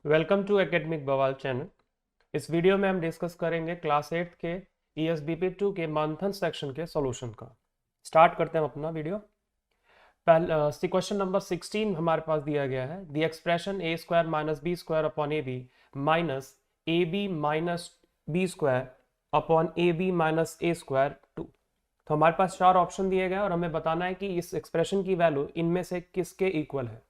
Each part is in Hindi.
वेलकम टू एकेडमिक बवाल चैनल। इस वीडियो में हम डिस्कस करेंगे क्लास 8 के ESBP 2 के मंथन सेक्शन के सॉल्यूशन का। स्टार्ट करते हैं अपना वीडियो। क्वेश्चन नंबर 16 हमारे पास दिया गया है, the expression a square minus B square upon A B minus A B minus B square upon A B minus A square 2। तो हमारे पास 4 ऑप्शन दिए गए और हमें बताना है कि इस एक्सप्रेशन की वैल्यू इनमें से किसके इक्वल है।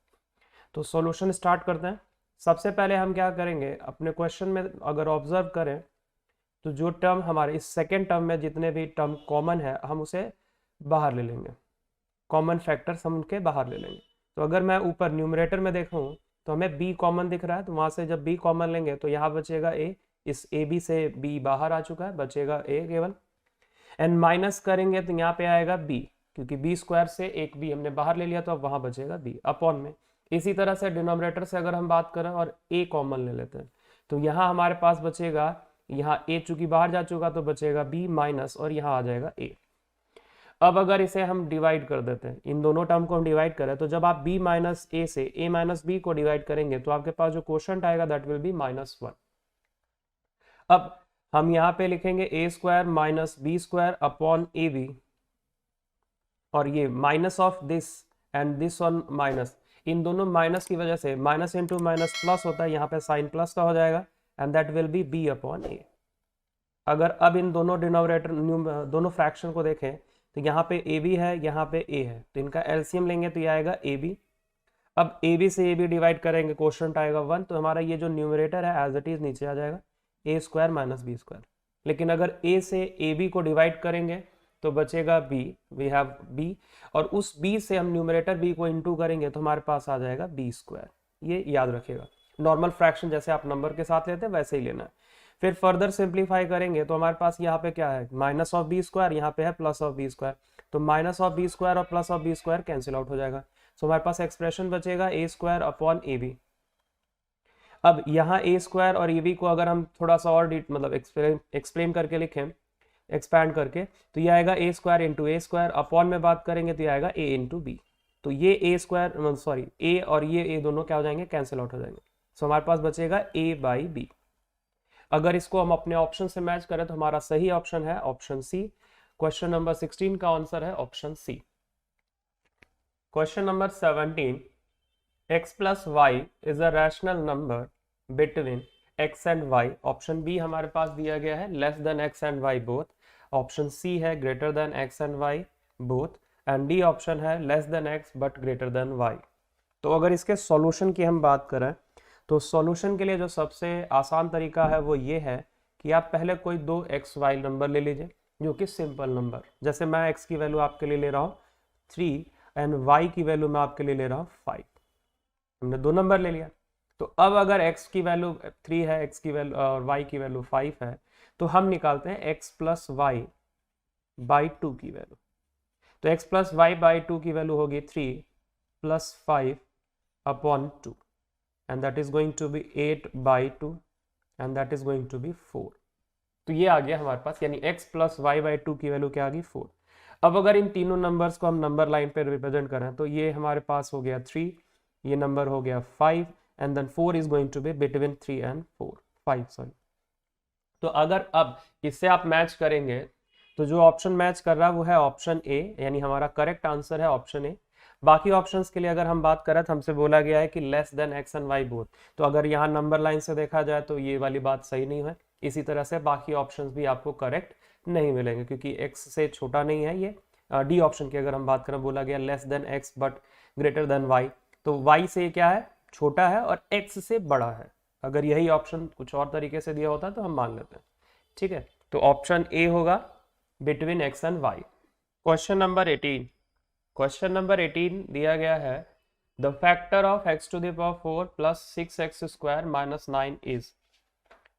तो सॉल्यूशन स्टार्ट करते हैं। सबसे पहले हम क्या करेंगे, अपने क्वेश्चन में अगर ऑब्जर्व करें तो जो टर्म हमारे इस सेकेंड टर्म में जितने भी टर्म कॉमन है हम उसे बाहर ले लेंगे, कॉमन फैक्टर्स हम उनके बाहर ले लेंगे। तो अगर मैं ऊपर न्यूमरेटर में देखूं तो हमें b कॉमन दिख रहा है, तो वहां से जब b कॉमन लेंगे तो यहाँ बचेगा a, इस ए बी से b बाहर आ चुका है, बचेगा a केवल। एंड माइनस करेंगे तो यहाँ पे आएगा b, क्योंकि b स्क्वायर से एक b हमने बाहर ले लिया तो अब वहां बचेगा b अपॉन में। इसी तरह से डिनोमिनेटर से अगर हम बात करें और a कॉमन ले लेते हैं तो यहाँ हमारे पास बचेगा, यहाँ a चूंकि बाहर जा चुका तो बचेगा b माइनस और यहाँ आ जाएगा a। अब अगर इसे हम डिवाइड कर देते हैं, इन दोनों टर्म को हम डिवाइड करें तो जब आप b माइनस a से a माइनस b को डिवाइड करेंगे तो आपके पास जो क्वोशंट आएगा दैट विल बी -1। अब हम यहाँ पे लिखेंगे a square minus B square upon A B, और ये minus of this and this one minus, इन दोनों माइनस की वजह से माइनस इंटू माइनस प्लस होता है, यहाँ पे साइन प्लस का हो जाएगा and that will be b upon a। अगर अब इन दोनों डिनोमिनेटर दोनों फ्रैक्शन को देखें तो यहाँ पे a b है, यहाँ पे a है, तो इनका एलसीएम लेंगे तो ये आएगा a b। अब a b से a b डिवाइड करेंगे, क्वोशंट आएगा 1, तो हमारा ये जो न्यूमरेटर है एज इट इज नीचे आ जाएगा a square minus B square. लेकिन अगर a से a b को डिवाइड करेंगे तो बचेगा b, वी हैव b, और उस b से हम न्यूमरेटर b को इंटू करेंगे तो हमारे पास आ जाएगा b स्क्वायर। ये याद रखिएगा, नॉर्मल फ्रैक्शन जैसे आप नंबर के साथ लेते हैं वैसे ही लेना है। फिर फर्दर सिंप्लीफाई करेंगे तो हमारे पास यहाँ पे क्या है, माइनस ऑफ बी स्क्वायर, यहाँ पे है प्लस ऑफ बी स्क्वायर, तो माइनस ऑफ बी स्क्वायर और plus of B square cancel out हो जाएगा। सो हमारे पास एक्सप्रेशन बचेगा a square upon A B. अब यहाँ a स्क्वायर और ए बी को अगर हम थोड़ा सा और मतलब एक्सप्लेन करके लिखें, एक्सपैंड करके, तो ये आएगा a square into A square, upon में बात करेंगे तो ये आएगा a इंटू बी। तो ये a स्क्वायर सॉरी a और ये a दोनों क्या हो जाएंगे, कैंसिल आउट हो जाएंगे। सो हमारे पास बचेगा a बाई बी। अगर इसको हम अपने ऑप्शन से मैच करें तो हमारा सही ऑप्शन है ऑप्शन सी। क्वेश्चन नंबर 16 का आंसर है option C. Question number 17, x plus Y is a rational number between x and y। Option B हमारे पास दिया गया है less than x and y both, option C है greater than x and y both, and D option है less than x but greater than y। तो अगर इसके सॉल्यूशन की हम बात करें तो सॉल्यूशन के लिए जो सबसे आसान तरीका है वो ये है कि आप पहले कोई दो xy नंबर ले लीजिए जो कि सिंपल नंबर, जैसे मैं x की वैल्यू आपके लिए ले रहा हूँ 3 एंड y की वैल्यू मैं आपके लिए ले रहा हूँ 5। हमने दो नंबर ले लिया। तो अब अगर x की वैल्यू 3 है, x की वैल्यू और y की वैल्यू 5 है, तो हम निकालते हैं x प्लस वाई बाई 2 की वैल्यू। तो x प्लस वाई बाई 2 की वैल्यू होगी 3 plus 5 upon 2 and that is going to be 8 by 2 and that is going to be 4। तो ये आ गया हमारे पास, यानी x प्लस वाई बाई 2 की वैल्यू क्या आ गई 4। अब अगर इन तीनों नंबर्स को हम नंबर लाइन पे रिप्रेजेंट करें तो ये हमारे पास हो गया 3, ये नंबर हो गया 5 and then 4 is going to be between 3 and 5 sorry. तो अगर अब इससे आप मैच करेंगे तो जो ऑप्शन मैच कर रहा है वो है ऑप्शन ए, यानी हमारा करेक्ट आंसर है ऑप्शन ए। बाकी ऑप्शंस के लिए अगर हम बात करें तो हमसे बोला गया है कि less than X and Y both, तो अगर यहाँ नंबर लाइन से देखा जाए तो ये वाली बात सही नहीं है। इसी तरह से बाकी ऑप्शंस भी आपको करेक्ट नहीं मिलेंगे क्योंकि एक्स से छोटा नहीं है ये। डी ऑप्शन की अगर हम बात करें, बोला गया less than X but greater than Y, तो वाई से क्या है, छोटा है और एक्स से बड़ा है। अगर यही ऑप्शन कुछ और तरीके से दिया होता तो हम मान लेते हैं, ठीक है। तो ऑप्शन ए होगा between X and Y. Question number 18, question number 18 दिया गया है the factor of x to the power 4 plus 6x square minus 9 is.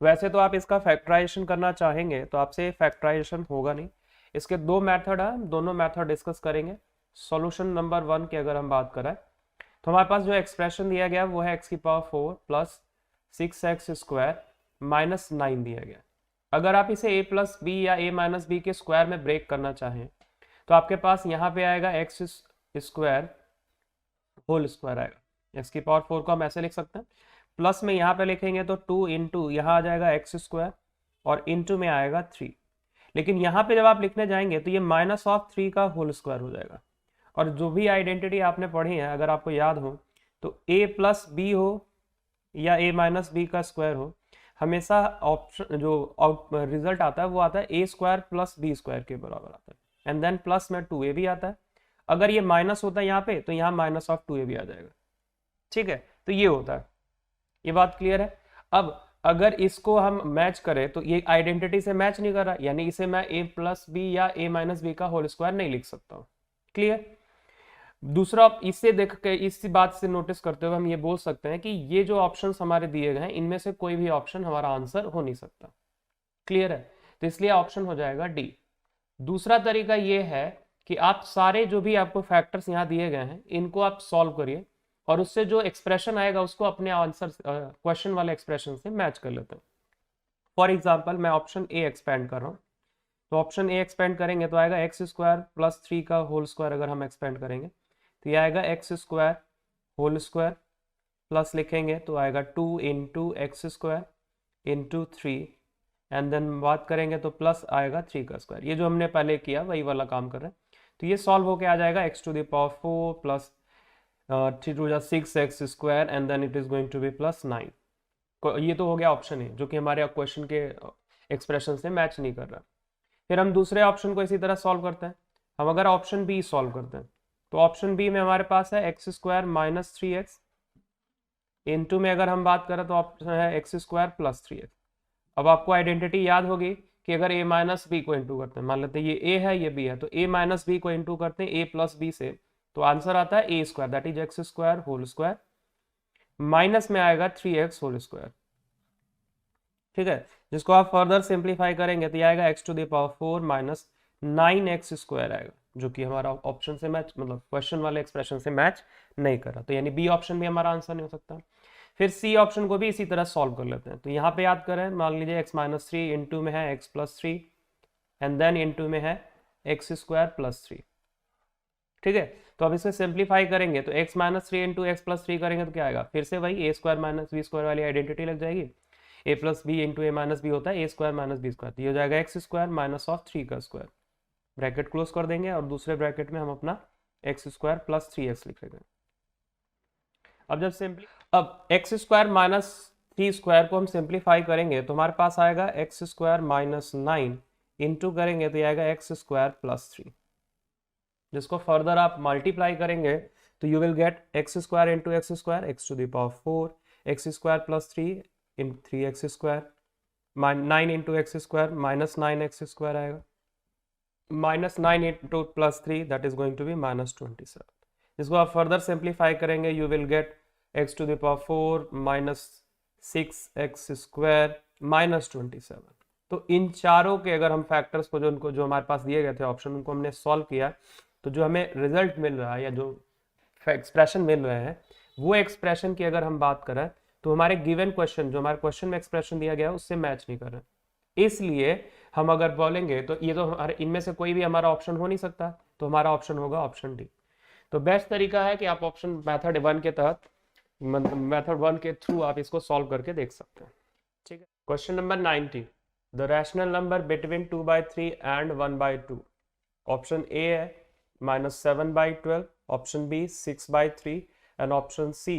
वैसे तो आप इसका फैक्टराइजेशन करना चाहेंगे तो आपसे फैक्टराइजेशन होगा नहीं। इसके दो मेथड है, दोनों मेथड डिस्कस करेंगे। सॉल्यूशन नंबर 1 की अगर हम बात करें तो हमारे पास जो एक्सप्रेशन दिया गया वो है x की power 4 plus 6x square minus 9 दिया गया। अगर आप इसे a प्लस बी या a माइनस बी के स्क्वायर में ब्रेक करना चाहें तो आपके पास यहाँ पे आएगा x स्क्वायर होल स्क्वायर आएगा। एक्स की पावर 4 को हम ऐसे लिख सकते हैं, प्लस में यहाँ पे लिखेंगे तो 2 इंटू यहाँ आ जाएगा एक्स स्क्वायर और इंटू में आएगा 3। लेकिन यहाँ पे जब आप लिखने जाएंगे तो ये -3 का होल स्क्वायर हो जाएगा। और जो भी आइडेंटिटी आपने पढ़ी है अगर आपको याद हो तो a प्लस बी हो या a माइनस बी का स्क्वायर हो, हमेशा ऑप्शन जो रिजल्ट आता है वो आता है a square plus B square के बराबर आता है, एंड देन प्लस में 2a भी आता है। अगर ये माइनस होता है यहाँ पे तो यहाँ -2a भी आ जाएगा। ठीक है, तो ये होता है, ये बात क्लियर है। अब अगर इसको हम मैच करें तो ये आइडेंटिटी से मैच नहीं कर रहा, यानी इसे मैं a प्लस बी या a माइनस बी का होल स्क्वायर नहीं लिख सकता हूँ। क्लियर। दूसरा, इससे देख के इस बात से नोटिस करते हुए हम ये बोल सकते हैं कि ये जो ऑप्शंस हमारे दिए गए हैं इनमें से कोई भी ऑप्शन हमारा आंसर हो नहीं सकता। क्लियर है, तो इसलिए ऑप्शन हो जाएगा डी। दूसरा तरीका ये है कि आप सारे जो भी आपको फैक्टर्स यहाँ दिए गए हैं इनको आप सॉल्व करिए और उससे जो एक्सप्रेशन आएगा उसको अपने आंसर क्वेश्चन वाले एक्सप्रेशन से मैच कर लेते हैं। फॉर एग्जाम्पल मैं ऑप्शन ए एक्सपेंड कर रहा हूँ, तो ऑप्शन ए एक्सपेंड करेंगे तो आएगा एक्स स्क्वायर प्लस 3 का होल स्क्वायर। अगर हम एक्सपेंड करेंगे तो ये आएगा x square whole square plus लिखेंगे तो आएगा 2 into x square into 3, and then बात करेंगे तो प्लस आएगा 3 का स्क्वायर। ये जो हमने पहले किया वही वाला काम कर रहे हैं। तो ये सॉल्व होके आ जाएगा x to the power 4 plus 3 to 6 x square and then it is going to be plus 9। ये तो हो गया ऑप्शन ए जो कि हमारे क्वेश्चन के एक्सप्रेशन से मैच नहीं कर रहा। फिर हम दूसरे ऑप्शन को इसी तरह सॉल्व करते हैं। हम अगर ऑप्शन बी सॉल्व करते हैं तो ऑप्शन बी में हमारे पास है x square minus 3x, into में अगर हम बात करें तो ऑप्शन है एक्स स्क्वायर प्लस 3x। अब आपको आइडेंटिटी याद होगी कि अगर a माइनस बी को इंटू करते हैं, मान लेते हैं ये a है ये b है, तो a माइनस बी को इंटू करते हैं a प्लस बी से, तो आंसर आता है a square that is x square whole square, minus में आएगा 3x होल स्क्वायर। ठीक है, जिसको आप फर्दर सिंप्लीफाई करेंगे तो ये आएगा x to the power 4 minus 9x square आएगा, जो कि हमारा ऑप्शन से मैच मतलब क्वेश्चन वाले एक्सप्रेशन से मैच नहीं कर रहा। तो यानी बी ऑप्शन भी हमारा आंसर नहीं हो सकता। फिर सी ऑप्शन को भी इसी तरह सॉल्व कर लेते हैं। तो यहाँ पे याद करें, मान लीजिए x माइनस 3 इंटू में है x plus 3 and then into में है एक्स स्क्वायर प्लस 3। ठीक है, तो अब इसे सिंप्लीफाई करेंगे तो x minus 3 into x plus 3 करेंगे तो क्या आएगा, फिर से वही a square minus B square वाली आइडेंटिटी लग जाएगी। a plus b into a minus b होता है a square minus B square, तो ये हो जाएगा एक्स स्क्वायर माइनस ऑफ 3 का स्क्वायर। ब्रैकेट क्लोज कर देंगे और दूसरे ब्रैकेट में हम अपना एक्स स्क्वायर प्लस 3x लिख लेंगे। अब एक्स स्क्वायर माइनस 3 स्क्वायर को हम सिंप्लीफाई करेंगे तो हमारे पास आएगा एक्स स्क्वायर माइनस 9 इंटू करेंगे तो ये आएगा एक्स स्क्वायर प्लस 3, जिसको फर्दर आप मल्टीप्लाई करेंगे तो you will get X square into x square X to the power 4 X square plus 3 in 3x square 9 into x square minus 9x square आएगा, minus 9 into plus 3 that is going to be minus 27, जिसको आप फर्दर सिंप्लीफाई करेंगे you will get x to the power 4 minus 6x square minus 27। तो इन चारों के अगर हम फैक्टर्स को जो हमारे पास दिए गए थे ऑप्शन, उनको हमने सॉल्व किया तो जो हमें रिजल्ट मिल रहा है या जो एक्सप्रेशन मिल रहे हैं वो एक्सप्रेशन की अगर हम बात करें तो हमारे गिवन क्वेश्चन जो हमारे क्वेश्चन में एक्सप्रेशन दिया गया है उससे मैच नहीं कर रहे। इसलिए हम अगर बोलेंगे तो ये तो हमारे इनमें से कोई भी हमारा ऑप्शन हो नहीं सकता, तो हमारा ऑप्शन होगा ऑप्शन डी। तो बेस्ट तरीका है कि आप ऑप्शन मेथड 1 के तहत मेथड 1 के थ्रू आप इसको सॉल्व करके देख सकते हैं। ठीक है, question number 90, the rational number between 2/3 and 1/2। Option A है -7/12, option B 6/3 and option C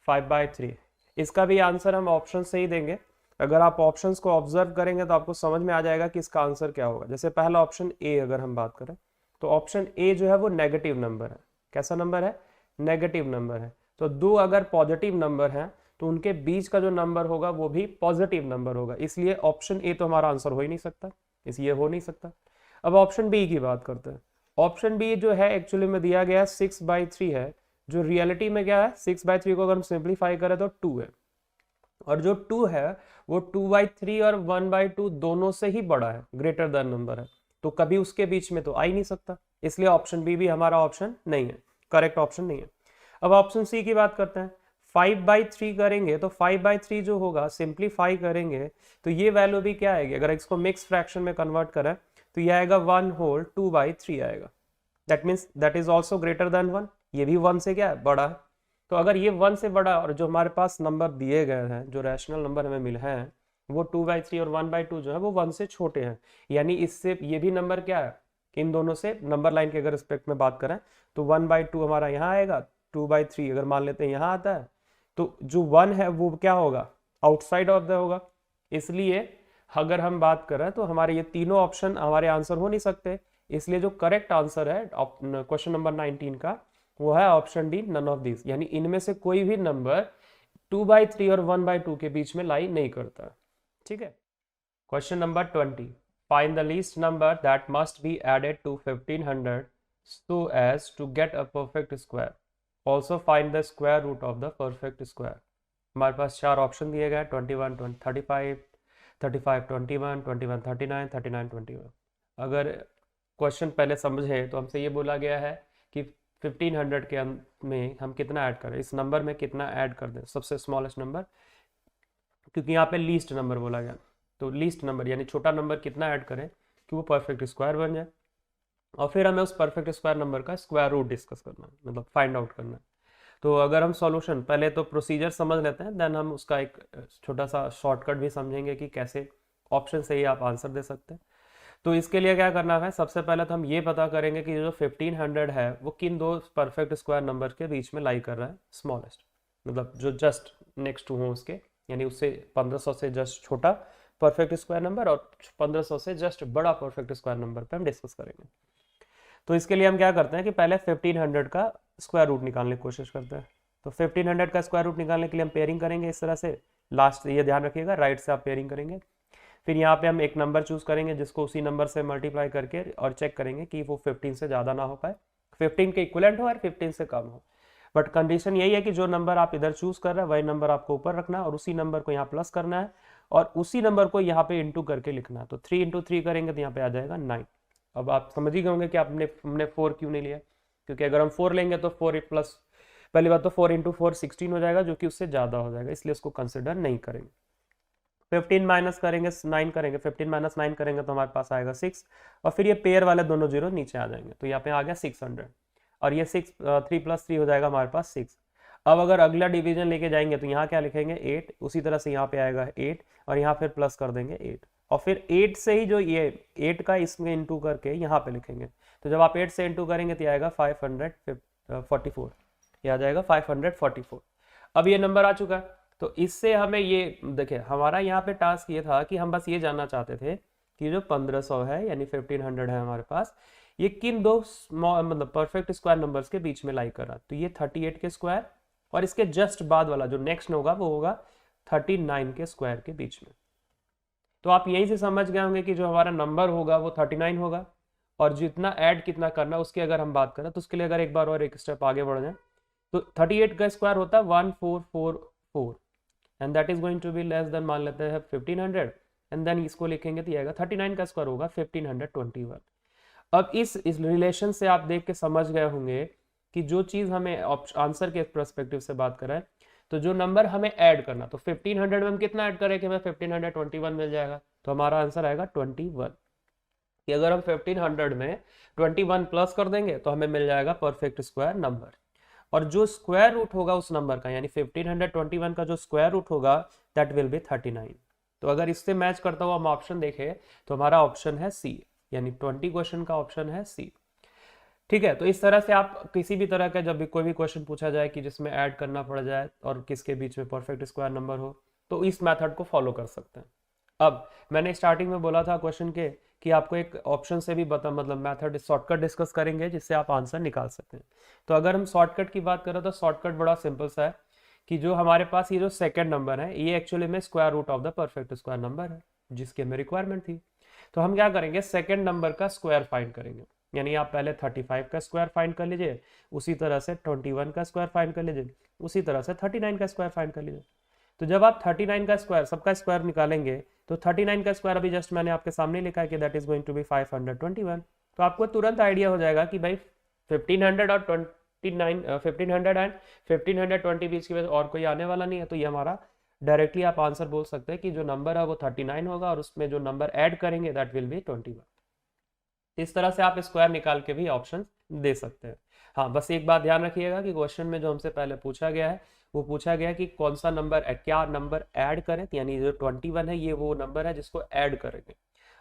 5/3। इसका भी आंसर हम ऑप्शन से ही देंगे। अगर आप ऑप्शंस को ऑब्जर्व करेंगे तो आपको समझ में आ जाएगा कि इसका आंसर क्या होगा। जैसे पहला ऑप्शन ए अगर हम बात करें तो ऑप्शन ए जो है वो नेगेटिव नंबर है। कैसा नंबर है, नेगेटिव नंबर है। तो दो अगर पॉजिटिव नंबर हैं तो उनके बीच का जो नंबर होगा वो भी पॉजिटिव नंबर होगा, इसलिए ऑप्शन ए तो हमारा आंसर हो ही नहीं सकता, इसलिए हो नहीं सकता। अब ऑप्शन बी की बात करते हैं। ऑप्शन बी जो है एक्चुअली में दिया गया 6/3 है, जो रियलिटी में क्या है 6/3 को अगर हम सिंप्लीफाई करें तो 2 है, और जो 2 है वो 2/3 और 1/2 दोनों से ही बड़ा है, ग्रेटर देन नंबर है, तो कभी उसके बीच में तो आ ही नहीं सकता, इसलिए ऑप्शन बी भी हमारा ऑप्शन नहीं है, करेक्ट ऑप्शन नहीं है। अब ऑप्शन सी की बात करते हैं। 5/3 करेंगे तो 5/3 जो होगा सिंप्लीफाई करेंगे तो ये वैल्यू भी क्या आएगी, अगर इसको मिक्स फ्रैक्शन में कन्वर्ट करें तो ये आएगा 1 होल 2/3 आएगा। That means that is also greater than 1, ये भी 1 से क्या है, बड़ा है। तो अगर ये 1 से बड़ा और जो हमारे पास नंबर दिए गए हैं, जो रैशनल नंबर हमें मिले हैं, वो 2/3 और 1/2 जो है वो 1 से छोटे हैं, यानी इससे ये भी नंबर क्या है, इन दोनों से नंबर लाइन के अगर रिस्पेक्ट में बात करें तो 1/2 हमारा यहाँ आएगा, 2/3 अगर मान लेते हैं यहाँ आता है, तो जो 1 है वो क्या होगा, आउटसाइड ऑफ द होगा। इसलिए अगर हम बात करें तो हमारे ये तीनों ऑप्शन हमारे आंसर हो नहीं सकते, इसलिए जो करेक्ट आंसर है क्वेश्चन नंबर 19 का वो है option D, none of this, यानी इनमें से कोई भी नंबर 2/3 और 1/2 के बीच में लाई नहीं करता। ठीक है। Question number 20, find the least number that must be added to 1500 so as to get a perfect square, also find the square root of the perfect square। हमारे पास चार ऑप्शन दिए गए, 21 35 35 21 21 39 39 21। अगर क्वेश्चन पहले समझे तो हमसे ये बोला गया है कि 1500 के में हम कितना ऐड करें, इस नंबर में कितना ऐड कर दें, सबसे स्मॉलेस्ट नंबर, क्योंकि यहाँ पे लीस्ट नंबर बोला गया, तो लीस्ट नंबर यानी छोटा नंबर कितना ऐड करें कि वो परफेक्ट स्क्वायर बन जाए, और फिर हमें उस परफेक्ट स्क्वायर नंबर का स्क्वायर रूट डिस्कस करना है, मतलब फाइंड आउट करना है। तो अगर हम सॉल्यूशन पहले तो प्रोसीजर समझ लेते हैं, देन हम उसका एक छोटा सा शॉर्टकट भी समझेंगे कि कैसे ऑप्शन से ही आप आंसर दे सकते हैं। तो इसके लिए क्या करना है, सबसे पहले तो हम ये पता करेंगे कि जो 1500 है वो किन दो परफेक्ट स्क्वायर नंबर के बीच में लाई कर रहा है, स्मॉलेस्ट, मतलब जो जस्ट नेक्स्ट टू हो उसके, यानी उससे 1500 से जस्ट छोटा परफेक्ट स्क्वायर नंबर और 1500 से जस्ट बड़ा परफेक्ट स्क्वायर नंबर पे हम डिस्कस करेंगे। तो इसके लिए हम क्या करते हैं कि पहले 1500 का स्क्वायर रूट निकालने की कोशिश करते हैं। तो 1500 का स्क्वायर रूट निकालने के लिए हम पेयरिंग करेंगे इस तरह से, लास्ट ये ध्यान रखिएगा, राइट से आप पेयरिंग करेंगे, फिर यहाँ पे हम एक नंबर चूज करेंगे जिसको उसी नंबर से मल्टीप्लाई करके और चेक करेंगे कि वो 15 से ज़्यादा ना हो पाए, 15 के इक्वलेंट हो और 15 से कम हो। बट कंडीशन यही है कि जो नंबर आप इधर चूज कर रहे हैं वही नंबर आपको ऊपर रखना है और उसी नंबर को यहाँ प्लस करना है और उसी नंबर को यहाँ पे इंटू करके लिखना है। तो 3 × 3 करेंगे तो यहाँ पे आ जाएगा 9। अब आप समझ ही गए होंगे कि हमने 4 क्यों नहीं लिया, क्योंकि अगर हम 4 लेंगे तो 4 प्लस, पहली बात तो 4 × 4 16 हो जाएगा, जो कि उससे ज़्यादा हो जाएगा, इसलिए उसको कंसिडर नहीं करेंगे। 15 माइनस करेंगे 9 करेंगे, 15 माइनस 9 करेंगे तो हमारे पास आएगा 6, और फिर ये पेयर वाले दोनों जीरो नीचे आ जाएंगे, तो यहाँ पे आ गया 600, और ये 6 3 + 3 हो जाएगा हमारे पास 6। अब अगर अगला डिवीजन लेके जाएंगे तो यहाँ क्या लिखेंगे 8, उसी तरह से यहाँ पे आएगा 8 और यहाँ फिर प्लस कर देंगे 8, और फिर 8 से ही जो ये 8 का इसमें इंटू करके यहाँ पे लिखेंगे। तो जब आप 8 से इंटू करेंगे तो आएगा 544, ये आ जाएगा 544। अब ये नंबर आ चुका है, तो इससे हमें ये देखिए, हमारा यहाँ पे टास्क ये था कि हम बस ये जानना चाहते थे कि जो 1500 है यानी 1500 है हमारे पास, ये किन दो मतलब परफेक्ट स्क्वायर नंबर्स के बीच में लाई कर रहा है। तो ये 38 के स्क्वायर और इसके जस्ट बाद वाला जो नेक्स्ट होगा वो होगा 39 के स्क्वायर के बीच में। तो आप यहीं से समझ गए होंगे कि जो हमारा नंबर होगा वो 39 होगा, और जितना ऐड कितना करना उसकी अगर हम बात करें तो उसके लिए अगर एक बार और एक स्टेप आगे बढ़ जाए तो 38 का स्क्वायर होता है 1444 and that is going to be less than, मान लेते हैं 1500, एंड देन इसको लिखेंगे तो आएगा 39 का स्क्वायर होगा 1521। अब इस रिलेशन से आप देख के समझ गए होंगे कि जो चीज हमें आंसर के पर्सपेक्टिव से बात करें तो जो नंबर हमें ऐड करना, तो 1500 में हम कितना ऐड करें कि हमें 1521 मिल जाएगा, तो हमारा आंसर आएगा 21। कि अगर हम 1500 में 21 प्लस कर देंगे तो हमें मिल जाएगा परफेक्ट स्क्वायर नंबर, और जो स्क्वायर रूट होगा उस नंबर का यानी 1521 का जो स्क्वायर रूट होगा दैट विल बी 39। तो अगर इससे मैच करता हुआ हम ऑप्शन देखें तो हमारा ऑप्शन है सी, यानी 20 क्वेश्चन का ऑप्शन है सी। ठीक है, तो इस तरह से आप किसी भी तरह का जब भी कोई भी क्वेश्चन पूछा जाए कि जिसमें ऐड करना पड़ जाए और किसके बीच में परफेक्ट स्क्वायर नंबर हो, तो इस मेथड को फॉलो कर सकते हैं। अब मैंने स्टार्टिंग में बोला था क्वेश्चन के कि आपको एक ऑप्शन से भी मतलब मेथड शॉर्टकट डिस्कस करेंगे जिससे आप आंसर निकाल सकते हैं। तो अगर हम शॉर्टकट की बात करें तो शॉर्टकट बड़ा सिंपल सा है कि जो हमारे पास ये जो सेकंड नंबर है ये एक्चुअली में square root of the perfect square number है जिसकी हमें रिक्वायरमेंट थी। तो हम क्या करेंगे, सेकंड नंबर का स्क्वायर फाइंड करेंगे, यानी आप पहले 35 का स्क्वायर फाइंड कर लीजिए, उसी तरह से 21 का स्क्वायर फाइंड कर लीजिए, उसी तरह से 39 का स्क्वायर फाइंड कर लीजिए। तो जब आप 39 का स्क्वायर सबका स्क्वायर निकालेंगे तो 39 का स्क्वायर अभी जस्ट मैंने आपके सामने लिखा है कि that is going to be 521। तो आपको तुरंत आइडिया हो जाएगा कि भाई 1500 और 1500 एंड 1520 बीच की वजह और कोई आने वाला नहीं है, तो ये हमारा डायरेक्टली आप आंसर बोल सकते हैं कि जो नंबर है वो 39 होगा और उसमें जो नंबर ऐड करेंगे दैट विल बी 21। इस तरह से आप स्क्वायर निकाल के भी ऑप्शन दे सकते हैं। हाँ, बस एक बात ध्यान रखिएगा कि क्वेश्चन में जो हमसे पहले पूछा गया है वो पूछा गया है कि कौन सा नंबर, क्या नंबर ऐड करें, यानी जो 21 है ये वो नंबर है जिसको ऐड करेंगे,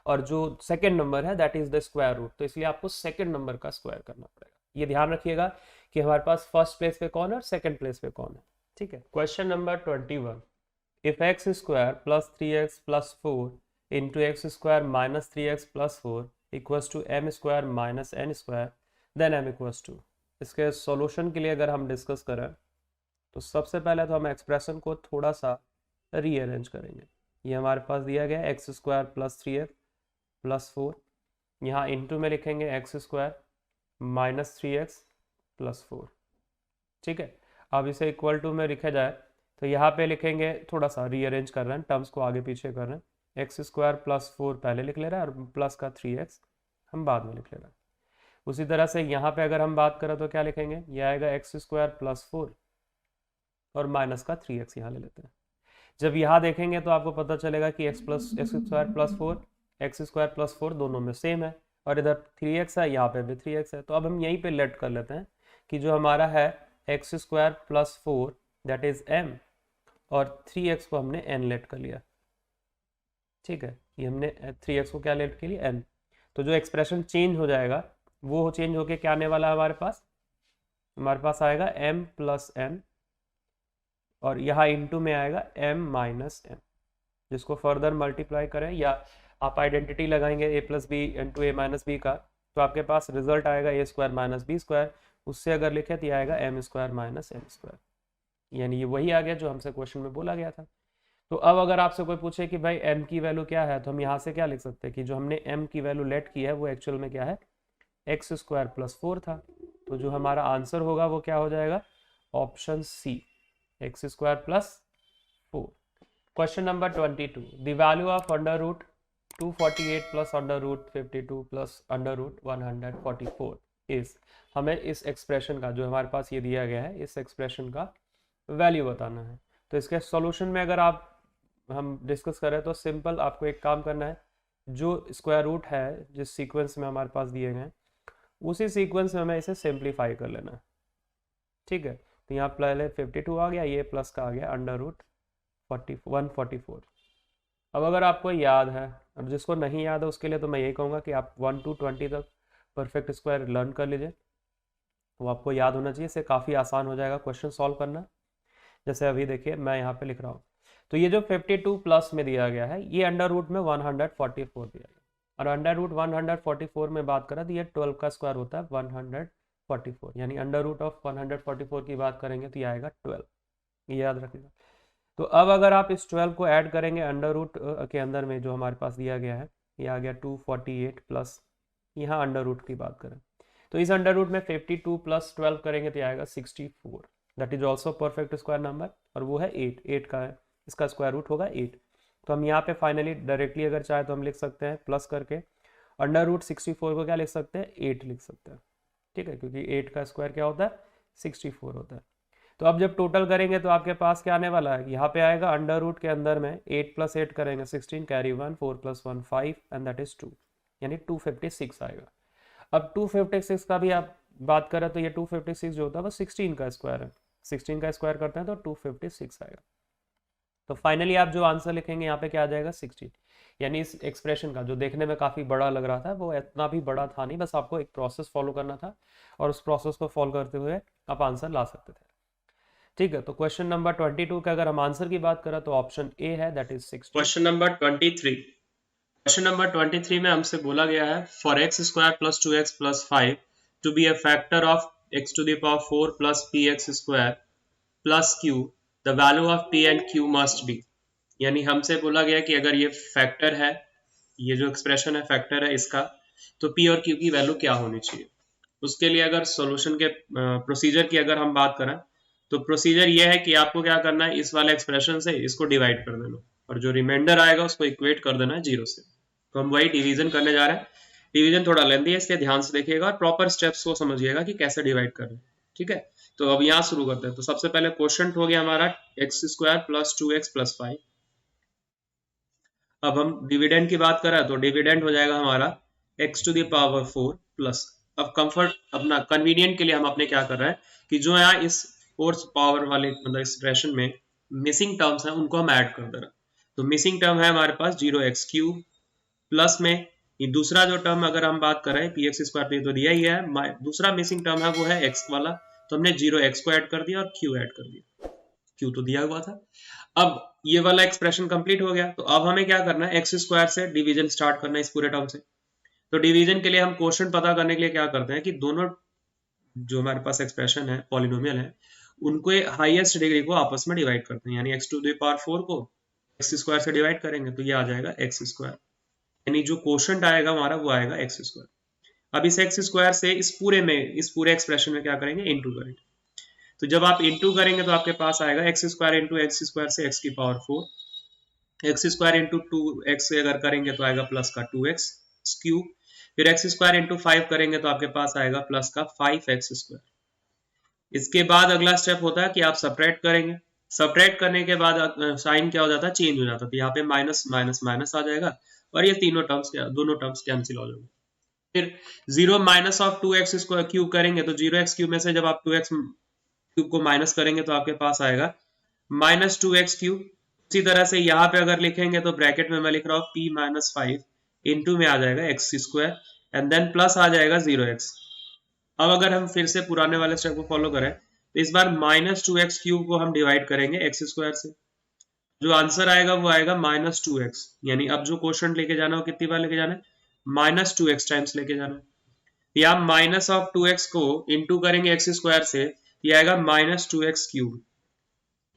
और जो सेकंड नंबर है that is the square root, तो इसलिए आपको सेकंड नंबर का स्क्वायर करना पड़ेगा। ये ध्यान रखिएगा कि हमारे पास फर्स्ट प्लेस पे कौन है और सेकंड प्लेस पे कौन है। ठीक है, question number 21, if x square plus 3x plus 4 into x square minus 3x plus 4 equals to m square minus n square then m equals to. इसके सॉल्यूशन के लिए अगर हम डिस्कस करें तो सबसे पहले तो हम एक्सप्रेशन को थोड़ा सा रीअरेंज करेंगे। ये हमारे पास दिया गया है x square plus 3x plus 4, यहाँ इंटू में लिखेंगे x square minus 3x plus 4। ठीक है, अब इसे इक्वल टू में लिखा जाए तो यहाँ पे लिखेंगे, थोड़ा सा रीअरेंज कर रहे हैं, टर्म्स को आगे पीछे कर रहे हैं। एक्स स्क्वायर प्लस 4 पहले लिख ले रहे हैं और प्लस का 3x हम बाद में लिख ले रहे हैं। उसी तरह से यहाँ पे अगर हम बात करें तो क्या लिखेंगे, यह आएगा एक्स स्क्वायर प्लस 4 और माइनस का 3x यहाँ ले लेते हैं। जब यहाँ देखेंगे तो आपको पता चलेगा कि x square plus 4 X square plus 4 दोनों में सेम है, और इधर 3x है, यहाँ पे भी 3x है। तो अब हम यहीं पे लेट कर लेते हैं कि जो हमारा है x square plus 4 that is m, और 3x को हमने n लेट कर लिया। ठीक है, ये हमने 3x को क्या लेट के लिए n। तो जो एक्सप्रेशन चेंज हो जाएगा वो चेंज होके क्या आने वाला है हमारे पास आएगा m प्लस n, और यहाँ इंटू में आएगा m माइनस n, जिसको फर्दर मल्टीप्लाई करें या आप आइडेंटिटी लगाएंगे a plus b into a minus b का, तो आपके पास रिजल्ट आएगा a square minus B square. उससे अगर लिखे तो आएगा m square minus n square, यानी ये वही आ गया जो हमसे क्वेश्चन में बोला गया था। तो अब अगर आपसे कोई पूछे कि भाई m की वैल्यू क्या है, तो हम यहाँ से क्या लिख सकते हैं कि जो हमने m की वैल्यू लेट की है वो एक्चुअल में क्या है, एक्स स्क्वायर प्लस 4 था। तो जो हमारा आंसर होगा वो क्या हो जाएगा, option C, x square plus 4। Question number 22, the value of under root 248 plus under root 52 plus under root 144 is, हमें इस एक्सप्रेशन का जो हमारे पास ये दिया गया है इस एक्सप्रेशन का वैल्यू बताना है। तो इसके सॉल्यूशन में अगर हम डिस्कस करें तो सिंपल आपको एक काम करना है, जो स्क्वायर रूट है जिस सीक्वेंस में हमारे पास दिए गए हैं उसी सीक्वेंस में हमें इसे सिंप्लीफाई कर लेना है। ठीक है, तो यहाँ पहले 52 आ गया, ये प्लस का आ गया अंडर रूट 144। अब अगर आपको याद है, और जिसको नहीं याद है उसके लिए तो मैं यही कहूँगा कि आप 1 to 20 तक परफेक्ट स्क्वायर लर्न कर लीजिए, वो आपको याद होना चाहिए। इससे काफ़ी आसान हो जाएगा क्वेश्चन सॉल्व करना। जैसे अभी देखिए मैं यहाँ पे लिख रहा हूँ, तो ये जो 52 प्लस में दिया गया है ये अंडर रूट में 144 दिया गया, और अंडर रूट 144 में बात करें तो ये 12 का स्क्वायर होता है 144, यानी अंडर रूट ऑफ 144 की बात करेंगे तो ये आएगा 12, ये याद रखिएगा। तो अब अगर आप इस 12 को ऐड करेंगे अंडर रूट के अंदर में जो हमारे पास दिया गया है, ये आ गया 248 प्लस यहाँ अंडर रूट की बात करें तो इस अंडर रूट में 52 प्लस 12 करेंगे तो आएगा 64, that is also perfect square number, और वो है 8 का है, इसका स्क्वायर रूट होगा 8। तो हम यहाँ पे फाइनली डायरेक्टली अगर चाहे तो हम लिख सकते हैं प्लस करके अंडर रूट 64 को क्या लिख सकते हैं, 8 लिख सकते हैं। ठीक है, क्योंकि 8 का स्क्वायर क्या होता है, 64 होता है। तो अब जब टोटल करेंगे तो आपके पास क्या आने वाला है, यहाँ पे आएगा अंडर रूट के अंदर में 8 प्लस 8 करेंगे 16, carry 1, 4 plus 1 5 and that is 2, यानी 256 आएगा। अब 256 का भी आप बात करें तो ये 256 जो होता है वो 16 का स्क्वायर है, 16 का स्क्वायर करते हैं तो 256 आएगा। तो फाइनली आप जो आंसर लिखेंगे यहाँ पे क्या आ जाएगा, 16। यानी इस एक्सप्रेशन का जो देखने में काफ़ी बड़ा लग रहा था वो इतना भी बड़ा था नहीं, बस आपको एक प्रोसेस फॉलो करना था और उस प्रोसेस को फॉलो करते हुए आप आंसर ला सकते थे। ठीक है, तो क्वेश्चन नंबर 22 का अगर हम आंसर की बात करें तो ऑप्शन ए है, दैट इज 16। क्वेश्चन नंबर 23 में हमसे बोला गया है for x square plus 2x plus 5 to be a factor of x to the power 4 plus px square plus q, the value of p and q must be. यानी हमसे बोला गया कि अगर ये फैक्टर है, ये जो एक्सप्रेशन है फैक्टर है इसका, तो p और q की वैल्यू क्या होनी चाहिए। उसके लिए अगर सॉल्यूशन के प्रोसीजर की अगर हम बात करें तो प्रोसीजर ये है कि आपको क्या करना है, इस वाले एक्सप्रेशन से इसको डिवाइड कर देना और जो रिमाइंडर आएगा उसको इक्वेट कर देना है 0 से। तो हम वही डिवीजन करने जा रहे हैं। डिवीजन थोड़ा लेंथी है इसलिए ध्यान से देखिएगा और प्रॉपर स्टेप्स को समझिएगा कि कैसे डिवाइड कर रहे हैं। ठीक है, तो अब यहाँ शुरू करते हैं। तो सबसे पहले क्वेश्चन हो गया हमारा x square plus 2x plus 5। अब हम डिविडेंड की बात करें तो डिविडेंड हो जाएगा हमारा x to the power 4 plus अब कंफर्ट अपना कन्वीनियंट के लिए हम अपने क्या कर रहे हैं कि जो यहाँ इस फोर्स पावर वाले मतलब एक्सप्रेशन में मिसिंग टर्म्स हैं उनको हम ऐड कर दे रहे हैं। तो मिसिंग टर्म है हमारे पास 0x³ प्लस में ये दूसरा जो टर्म अगर हम बात करें px² तो दिया ही है, दूसरा मिसिंग टर्म है वो है x वाला, तो हमने 0x को ऐड कर दिया और q ऐड कर दिया, q तो दिया हुआ था। अब ये वाला एक्सप्रेशन कंप्लीट हो गया, तो अब हमें क्या करना है, x² से डिवीजन स्टार्ट करना है इस पूरे टर्म से। तो डिवीजन के लिए हम क्वोशिएंट पता करने के लिए क्या करते हैं कि दोनों जो हमारे पास एक्सप्रेशन है पॉलिनोमियल है उनको हाईएस्ट डिग्री को आपस में डिवाइड करते हैं, यानी x⁴ को x² से डिवाइड करेंगे तो ये आ जाएगा x², यानी जो क्वोशिएंट आएगा हमारा वो आएगा x²। अब इस x² से इस पूरे एक्सप्रेशन में क्या करेंगे, इंटू करेंगे। तो जब आप इंटू करेंगे तो आपके पास आएगा x² इंटू x² से x⁴, x² इंटू 2x से अगर करेंगे तो आएगा प्लस का 2x³, फिर x² इंटू 5 करेंगे तो आपके पास आएगा प्लस का 5x²। इसके बाद अगला स्टेप होता है कि आप सब्ट्रैक्ट करेंगे, सब्ट्रैक्ट करने के बाद साइन क्या हो जाता है, चेंज हो जाता है, तो यहाँ पे माइनस माइनस माइनस आ जाएगा और ये दोनों टर्म्स कैंसिल हो जाएंगे। फिर 0 माइनस ऑफ 2x³ करेंगे तो 0x³ में से जब आप 2x³ को माइनस करेंगे तो आपके पास आएगा -2x³। इसी तरह से यहाँ पे अगर लिखेंगे तो ब्रैकेट में मैं लिख रहा हूँ p-5 इंटू में आ जाएगा x² एंड देन प्लस आ जाएगा 0x। अब अगर हम फिर से पुराने वाले स्टेप को फॉलो करें तो इस बार -2x³ को हम डिवाइड करेंगे x² से, जो आंसर आएगा वो आएगा -2x, यानी अब जो क्वोशिएंट लेके जाना है वो कितनी बार लेके जाना है, -2x टाइम्स लेके जाना है। या माइनस ऑफ 2x को इंटू करेंगे x² से, ये आएगा -2x³।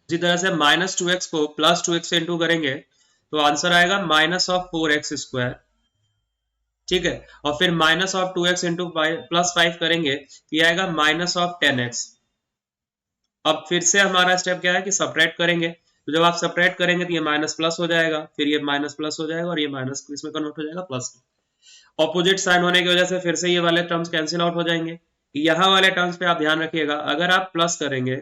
इसी तरह से -2x को प्लस 2x से इंटू करेंगे तो आंसर आएगा -4x², ठीक है। और फिर minus of 2x into plus 5 करेंगे तो ये आएगा -10x। अब फिर से हमारा स्टेप क्या है कि सब्ट्रैक्ट करेंगे, तो जब आप सब्ट्रैक्ट करेंगे तो ये माइनस प्लस हो जाएगा, फिर ये माइनस प्लस हो जाएगा और ये माइनस इसमें कन्वर्ट हो जाएगा प्लस में। ऑपोजिट साइन होने की वजह से फिर से ये वाले टर्म्स कैंसिल आउट हो जाएंगे। यहाँ वाले टर्म्स पे आप ध्यान रखिएगा, अगर आप प्लस करेंगे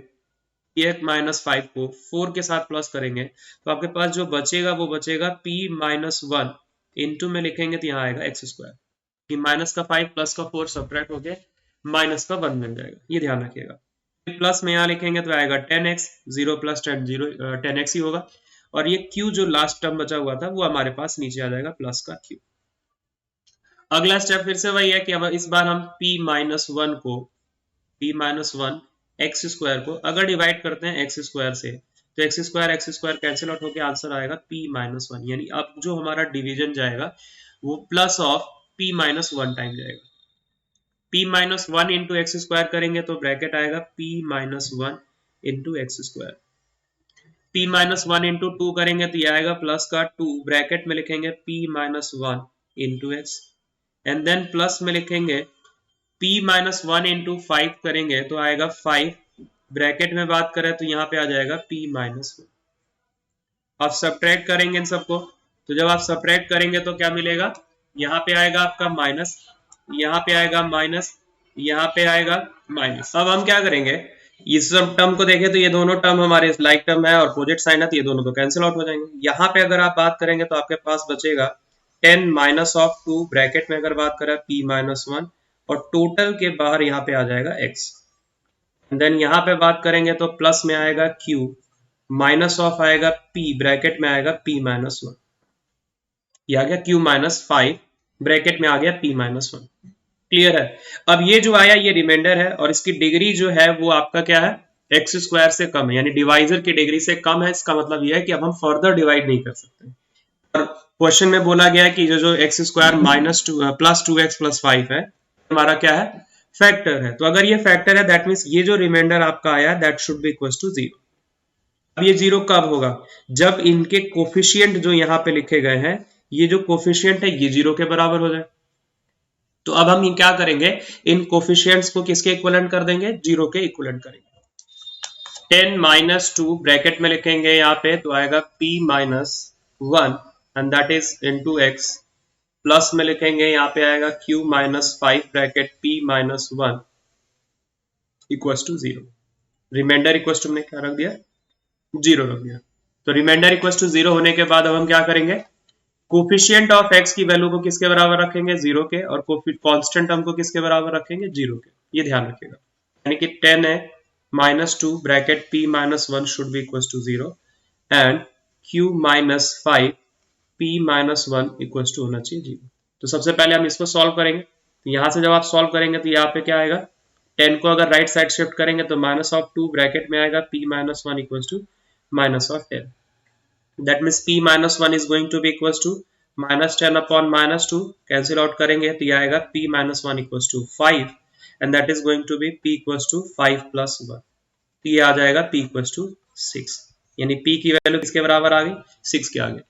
ये -5 को 4 के साथ प्लस करेंगे तो आपके पास जो बचेगा वो बचेगा p-1 इंटू में लिखेंगे तो यहाँ आएगा x², कि माइनस का 5 प्लस का 4 सब्ट्रैक्ट होके माइनस का 1 मिल जाएगा, ये ध्यान रखिएगा। प्लस में यहाँ लिखेंगे तो आएगा 10x, 0 प्लस 10x ही होगा, और ये q जो लास्ट टर्म बचा हुआ था वो हमारे पास नीचे आ जाएगा प्लस का q। अगला स्टेप फिर से वही है कि अब इस बार हम p-1 को p-1 x² को अगर डिवाइड करते हैं x² से तो x² कैंसिल आउट होकर आंसर आएगा p-1, यानी अब जो हमारा डिवीजन जाएगा वो प्लस ऑफ p-1 टाइम जाएगा। p-1 इंटू x² करेंगे तो ब्रैकेट आएगा p-1 into x²। p-1 into 2 करेंगे तो ये आएगा प्लस का 2, ब्रैकेट में लिखेंगे p-1 into x and then plus में लिखेंगे p-1 इंटू 5 करेंगे तो आएगा 5, ब्रैकेट में बात करें तो यहाँ पे आ जाएगा p-1। आप सब्ट्रैक्ट करेंगे इन सबको, तो जब आप सब्ट्रैक्ट करेंगे तो क्या मिलेगा, यहाँ पे आएगा आपका माइनस, यहाँ पे आएगा माइनस, यहाँ पे आएगा माइनस। अब हम क्या करेंगे, इस सब टर्म को देखें तो ये दोनों टर्म हमारे लाइक टर्म है और अपोजिट साइन है तो ये दोनों तो कैंसिल आउट हो जाएंगे। यहाँ पे अगर आप बात करेंगे तो आपके पास बचेगा 10 माइनस ऑफ 2, ब्रैकेट में अगर बात करें p-1 और टोटल के बाहर यहाँ पे आ जाएगा x, देन यहाँ पे बात करेंगे तो प्लस में आएगा q, माइनस ऑफ आएगा p, ब्रैकेट में आएगा p-1, ये आ गया q-5, ब्रैकेट में आ गया p-1। क्लियर है। अब ये जो आया ये रिमाइंडर है और इसकी डिग्री जो है वो आपका क्या है, x² से कम है, यानी डिवाइजर की डिग्री से कम है। इसका मतलब ये है कि अब हम फर्दर डिवाइड नहीं कर सकते। और क्वेश्चन में बोला गया है कि जो x² प्लस 2x प्लस 5 है हमारा क्या है, फैक्टर है। तो अगर ये फैक्टर है दैट मीन्स ये जो रिमाइंडर आपका आया that should be equal to 0। अब ये 0 कब होगा, जब इनके कोफिशिएंट जो यहाँ पे लिखे गए हैं ये जो कोफिशिएंट है ये 0 के बराबर हो जाए। तो अब हम क्या करेंगे, इन कोफिशिएंट्स को किसके इक्विवेलेंट कर देंगे, 0 के इक्विवेलेंट करेंगे। 10 माइनस 2 ब्रैकेट में लिखेंगे यहाँ पे तो आएगा p-1 and that is into x, प्लस में लिखेंगे यहाँ पे आएगा q-5 bracket p-1 equal to 0। Remainder equal to हमने क्या रख दिया, 0 रख दिया। तो रिमाइंडर इक्वल टू 0 होने के बाद अब हम क्या करेंगे, कोफिशिएंट ऑफ एक्स की वैल्यू को किसके बराबर रखेंगे, 0 के, और कांस्टेंट टर्म को किसके बराबर रखेंगे, 0 के। ये ध्यान रखिएगा। यानी कि 10 है -2 bracket p -1 should be equal to 0 and q -5 p -1 equal to होना चाहिए 0। तो सबसे पहले हम इसको सॉल्व करेंगे। तो यहां से जब आप सॉल्व करेंगे तो यहाँ पे क्या आएगा, 10 को अगर राइट साइड शिफ्ट करेंगे तो -2 ब्रैकेट में आएगा p -1 equal to -10। That means p -1 is going to be equals to -10 upon -2, cancel out करेंगे तो ये आएगा p -1 equals to 5 and that is going to be p equals to 5 plus 1। तो ये आ जाएगा p equals to 6, यानी p की वैल्यू किसके बराबर आ गई, 6 के आगे।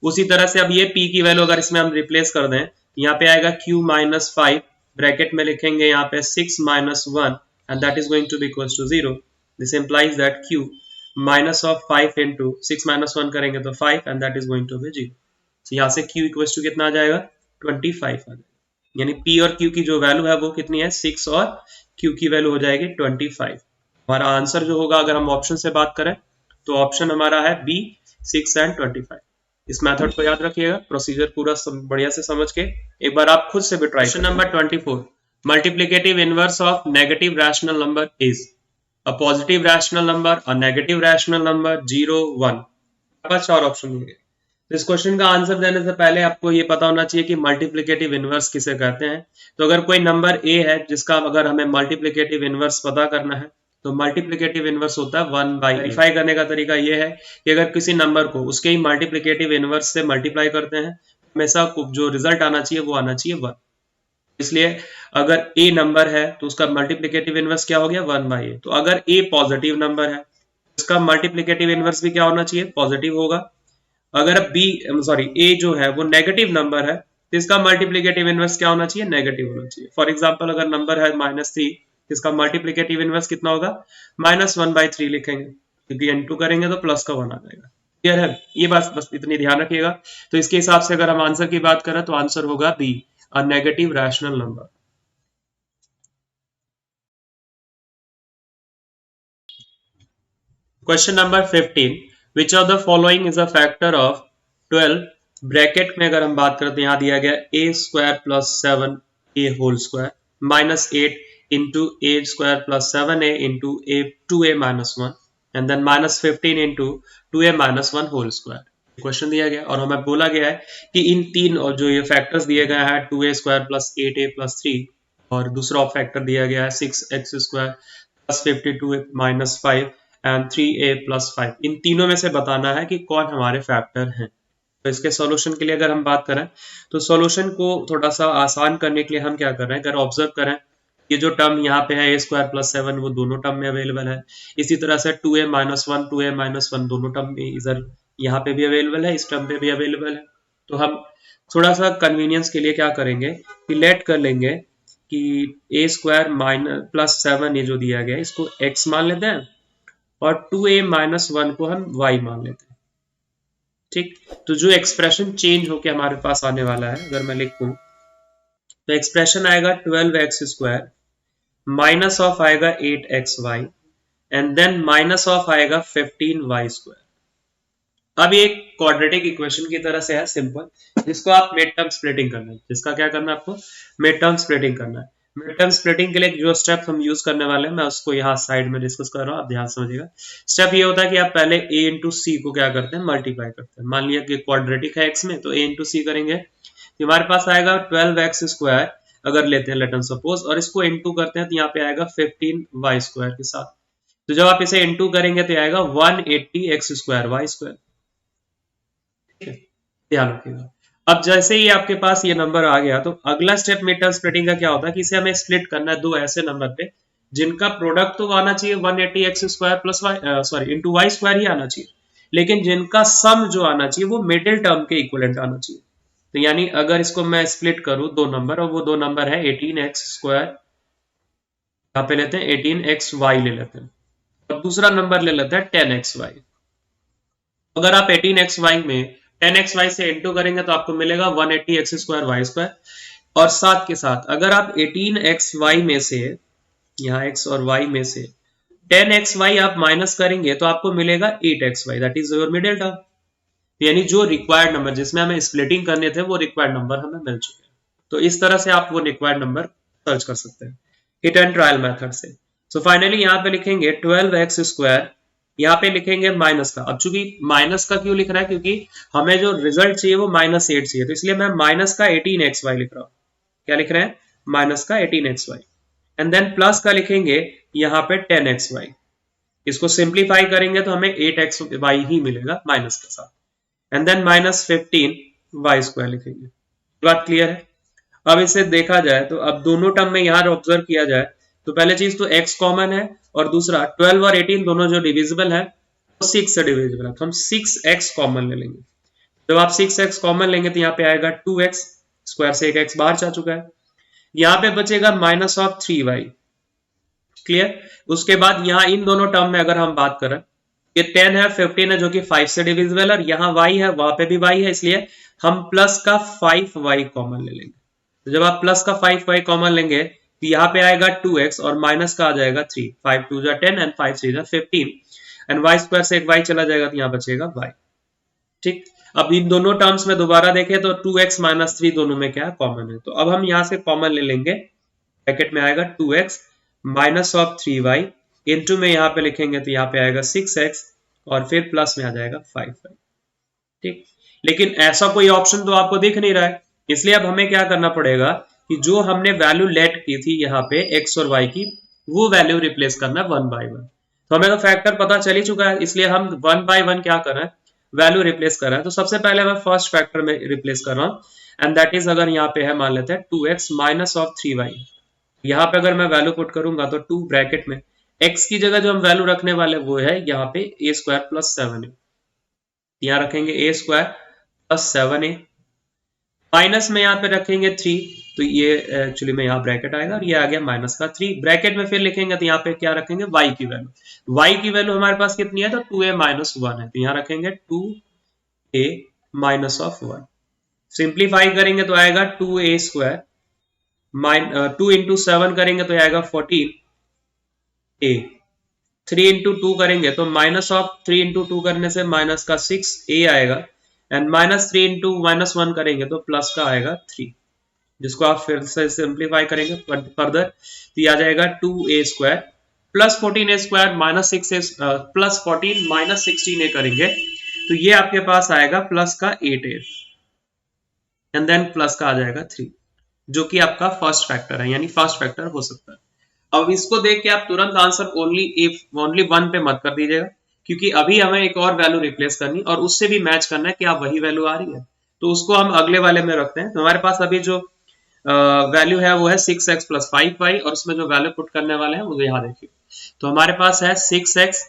उसी तरह से अब ये p की वैल्यू अगर इसमें हम रिप्लेस कर दें, यहाँ पे आएगा q -5 ब्रैकेट में लिखेंगे यहाँ पे 6 - 1 and that is going to be equals to 0। This implies that q minus of 5 into 6 - 1 करेंगे तो 5 and that is going to be 0। तो यहाँ से q इक्वल टू कितना आ जाएगा, 25 आ जाएगा। यानी p और q की जो वैल्यू है वो कितनी है, 6 और q की वैल्यू हो जाएगी 25। हमारा आंसर जो होगा अगर हम ऑप्शन से बात करें तो ऑप्शन हमारा है बी, 6 एंड 25। इस मेथड को याद रखिएगा, प्रोसीजर पूरा बढ़िया से समझ के एक बार आप खुद से भी try. Question number 24, multiplicative inverse of negative rational number is a positive rational number, a negative rational number, 0, 1। Pass 4 option होंगे। तो इस क्वेश्चन का आंसर देने से पहले आपको ये पता होना चाहिए कि मल्टीप्लिकेटिव इनवर्स किसे कहते हैं। तो अगर कोई नंबर a है जिसका अगर हमें मल्टीप्लिकेटिव इनवर्स पता करना है तो मल्टीप्लिकेटिव इनवर्स होता है 1/a। वेरीफाई करने का तरीका ये है कि अगर किसी नंबर को उसके ही मल्टीप्लिकेटिव इनवर्स से मल्टीप्लाई करते हैं, हमेशा जो रिजल्ट आना चाहिए वो आना चाहिए 1। इसलिए अगर a नंबर है तो उसका मल्टीप्लिकेटिव इनवर्स क्या हो गया, 1/a। तो अगर a पॉजिटिव नंबर है इसका मल्टीप्लिकेटिव इनवर्स भी क्या होना चाहिए, पॉजिटिव होगा। अगर a जो है वो नेगेटिव नंबर है तो इसका मल्टीप्लिकेटिव इनवर्स क्या होना चाहिए, नेगेटिव होना चाहिए। फॉर एग्जांपल अगर नंबर है -3 इसका मल्टीप्लिकेटिव इनवर्स कितना होगा, -1/3 लिखेंगे, क्योंकि n2 करेंगे तो प्लस का 1 आ जाएगा। क्लियर है, ये बात बस इतनी ध्यान रखिएगा। तो इसके हिसाब से अगर हम आंसर की बात करें तो आंसर होगा B, a negative rational number। Question number 15, which of the following is a factor of 12 bracket में अगर हम बात करते हैं यहाँ दिया गया a² + 7a whole square -8 into a² + 7a into 2a - 1 and then -15 into 2a - 1 whole square. Question दिया गया और हमें बोला गया है कि इन तीन और जो ये फैक्टर्स दिए गए हैं 2a² + 8a + 3 और दूसरा फैक्टर दिया गया है 6x² + 52 - 5 एंड 3a + 5, इन तीनों में से बताना है कि कौन हमारे फैक्टर हैं। तो इसके सॉल्यूशन के लिए अगर हम बात करें तो सॉल्यूशन को थोड़ा सा आसान करने के लिए हम क्या कर रहे हैं, अगर ऑब्जर्व करें ये जो टर्म यहाँ पे है a² + 7 वो दोनों टर्म में अवेलेबल है। इसी तरह से 2a - 1 2a - 1 दोनों टर्म में इधर यहाँ पे भी अवेलेबल है, इस टर्म पे भी अवेलेबल है। तो हम थोड़ा सा कन्वीनियंस के लिए क्या करेंगे कि लेट कर लेंगे कि a² + 7 ये जो दिया गया है इसको x मान लेते हैं और 2a - 1 को हम y मान लेते हैं। ठीक, तो जो एक्सप्रेशन चेंज होके हमारे पास आने वाला है अगर मैं लिखूं तो एक्सप्रेशन आएगा 12x² माइनस ऑफ आएगा 8xy and then minus of आएगा 15y²। अब ये एक क्वाड्रेटिक इक्वेशन की तरह से है सिंपल, जिसको आप मिड टर्म स्प्लिटिंग करना है। जिसका क्या करना है आपको, मिड टर्म स्प्लिटिंग करना है। मिड टर्म स्प्लिटिंग के लिए जो स्टेप हम यूज करने वाले हैं मैं उसको यहाँ साइड में डिस्कस कर रहा हूँ, आप ध्यान समझिएगा। स्टेप ये होता है कि आप पहले a इंटू सी को क्या करते हैं, मल्टीप्लाई करते हैं। मान लिया कि क्वाड्रेटिक है x में तो a इंटू सी करेंगे तो हमारे पास आएगा 12x² अगर लेते हैं लेट अस सपोज, और इसको इंटू करते हैं तो यहाँ पे आएगा 15y² के साथ। तो जब आप इसे इंटू करेंगे तो आएगा 180x² y²। ध्यान रखिएगा। अब जैसे ही आपके पास ये नंबर आ गया तो अगला स्टेप मिड टर्म स्प्लिटिंग का क्या होता है कि इसे हमें स्प्लिट करना है दो ऐसे नंबर पे जिनका प्रोडक्ट तो आना चाहिए 180x² + y इंटू y² ही आना चाहिए, लेकिन जिनका सम जो आना चाहिए वो मिडिल टर्म के इक्विवेलेंट आना चाहिए। तो यानी अगर इसको मैं स्प्लिट करूं दो नंबर और वो दो नंबर है 18x², यहाँ पे लेते हैं 18xy ले लेते हैं, और दूसरा नंबर ले लेते हैं 10xy। अगर आप 18xy में 10xy से इंटू करेंगे तो आपको मिलेगा 180x² y², और साथ के साथ अगर आप 18xy में से यहाँ x और y में से 10xy आप माइनस करेंगे तो आपको मिलेगा 8xy, that is your middle term. यानी जो रिक्वायर्ड नंबर जिसमें हमें स्प्लिटिंग करने थे वो रिक्वायर्ड नंबर हमें मिल चुके हैं। तो इस तरह से आप वो रिक्वायर्ड नंबर सर्च कर सकते हैं हिट एंड ट्रायल मेथड से। सो फाइनली यहाँ पे लिखेंगे 12x², यहाँ पे लिखेंगे माइनस का। अब चूंकि माइनस का क्यों लिख रहा है, क्योंकि हमें जो रिजल्ट चाहिए वो -8 चाहिए, तो इसलिए मैं माइनस का 18xy लिख रहा हूँ। क्या लिख रहे हैं? माइनस का 18xy। एंड देन प्लस का लिखेंगे यहाँ पे 10xy। इसको सिंप्लीफाई करेंगे तो हमें 8xy ही मिलेगा माइनस के साथ। एंड देन -15y² लिखेंगे। बात क्लियर है? अब इसे देखा जाए तो अब दोनों टर्म में यहां ऑब्जर्व किया जाए तो पहले चीज तो x कॉमन है, और दूसरा 12 और 18 दोनों जो डिविजिबल है वो 6 से डिविजिबल है, तो हम 6x कॉमन ले लेंगे। जब आप 6x कॉमन लेंगे तो यहाँ पे आएगा 2x, स्क्वायर से एक x बाहर जा चुका है। यहाँ पे बचेगा -3y। क्लियर? उसके बाद यहाँ इन दोनों टर्म में अगर हम बात करें, ये 10 है, 15 है जो कि 5 से डिविजिबल है, और यहाँ y है, वहां पे भी y है, इसलिए हम प्लस का 5y कॉमन ले लेंगे। तो जब आप प्लस का 5y कॉमन लेंगे तो यहाँ पे आएगा 2x और माइनस का आ जाएगा 3। 5 2 10 एंड 5 3 15 एंड y² से एक y चला जाएगा तो यहाँ बचेगा y। ठीक, अब इन दोनों टर्म्स में दोबारा देखें तो 2x - 3 दोनों में क्या कॉमन है, तो अब हम यहाँ से कॉमन ले लेंगे। ब्रैकेट में आएगा 2x -3y, इनटू में यहाँ पे लिखेंगे तो यहाँ पे आएगा 6x और फिर प्लस में आ जाएगा 5y। ठीक, लेकिन ऐसा कोई ऑप्शन तो आपको दिख नहीं रहा है, इसलिए अब हमें क्या करना पड़ेगा कि जो हमने वैल्यू लेट की थी यहाँ पे x और y की, वो वैल्यू रिप्लेस करना है 1/1। तो हमें तो फैक्टर पता चल ही चुका है, इसलिए हम 1/1 क्या कर रहे हैं, वैल्यू रिप्लेस कर रहे हैं। तो सबसे पहले मैं फर्स्ट फैक्टर में रिप्लेस कर रहा हूँ, एंड दैट इज अगर यहाँ पे है मान लेते हैं 2x -3y। यहाँ पे अगर मैं वैल्यू पुट करूंगा तो 2 ब्रैकेट में x की जगह जो हम वैल्यू रखने वाले वो है यहाँ पे a² + 7a। यहाँ रखेंगे a² + 7a, माइनस में यहाँ पे रखेंगे 3, तो ये एक्चुअली में यहाँ ब्रैकेट आएगा और ये आ गया -3। ब्रैकेट में फिर लिखेंगे तो यहाँ पे क्या रखेंगे, y की वैल्यू। y की वैल्यू हमारे पास कितनी है, तो 2a - 1 है, तो यहाँ रखेंगे 2a - 1। सिंप्लीफाई करेंगे तो आएगा 2a², 2 × 7 करेंगे तो आएगा 14a, 3 × 2 करेंगे तो -3 × 2 करने से माइनस का 6a आएगा, एंड -3 × -1 करेंगे तो प्लस का आएगा 3, जिसको आप फिर से सिंप्लीफाई करेंगे फर्दर तो ये आ जाएगा 2a² + 14a² - 6a + 14 - 16a करेंगे तो ये आपके पास आएगा प्लस का 8a, एंड देन प्लस का आ जाएगा 3, जो कि आपका फर्स्ट फैक्टर है, यानी फर्स्ट फैक्टर हो सकता है। अब इसको देख के आप तुरंत आंसर ओनली 1 पे मत कर दीजिएगा, क्योंकि अभी हमें एक और वैल्यू रिप्लेस करनी और उससे भी मैच करना है कि आप वही वैल्यू आ रही है, तो उसको हम अगले वाले में रखते हैं। तो हमारे पास अभी जो वैल्यू है वो है 6x + 5y, और उसमें जो वैल्यू पुट करने वाले हैं वो यहाँ देखिए। तो हमारे पास है 6x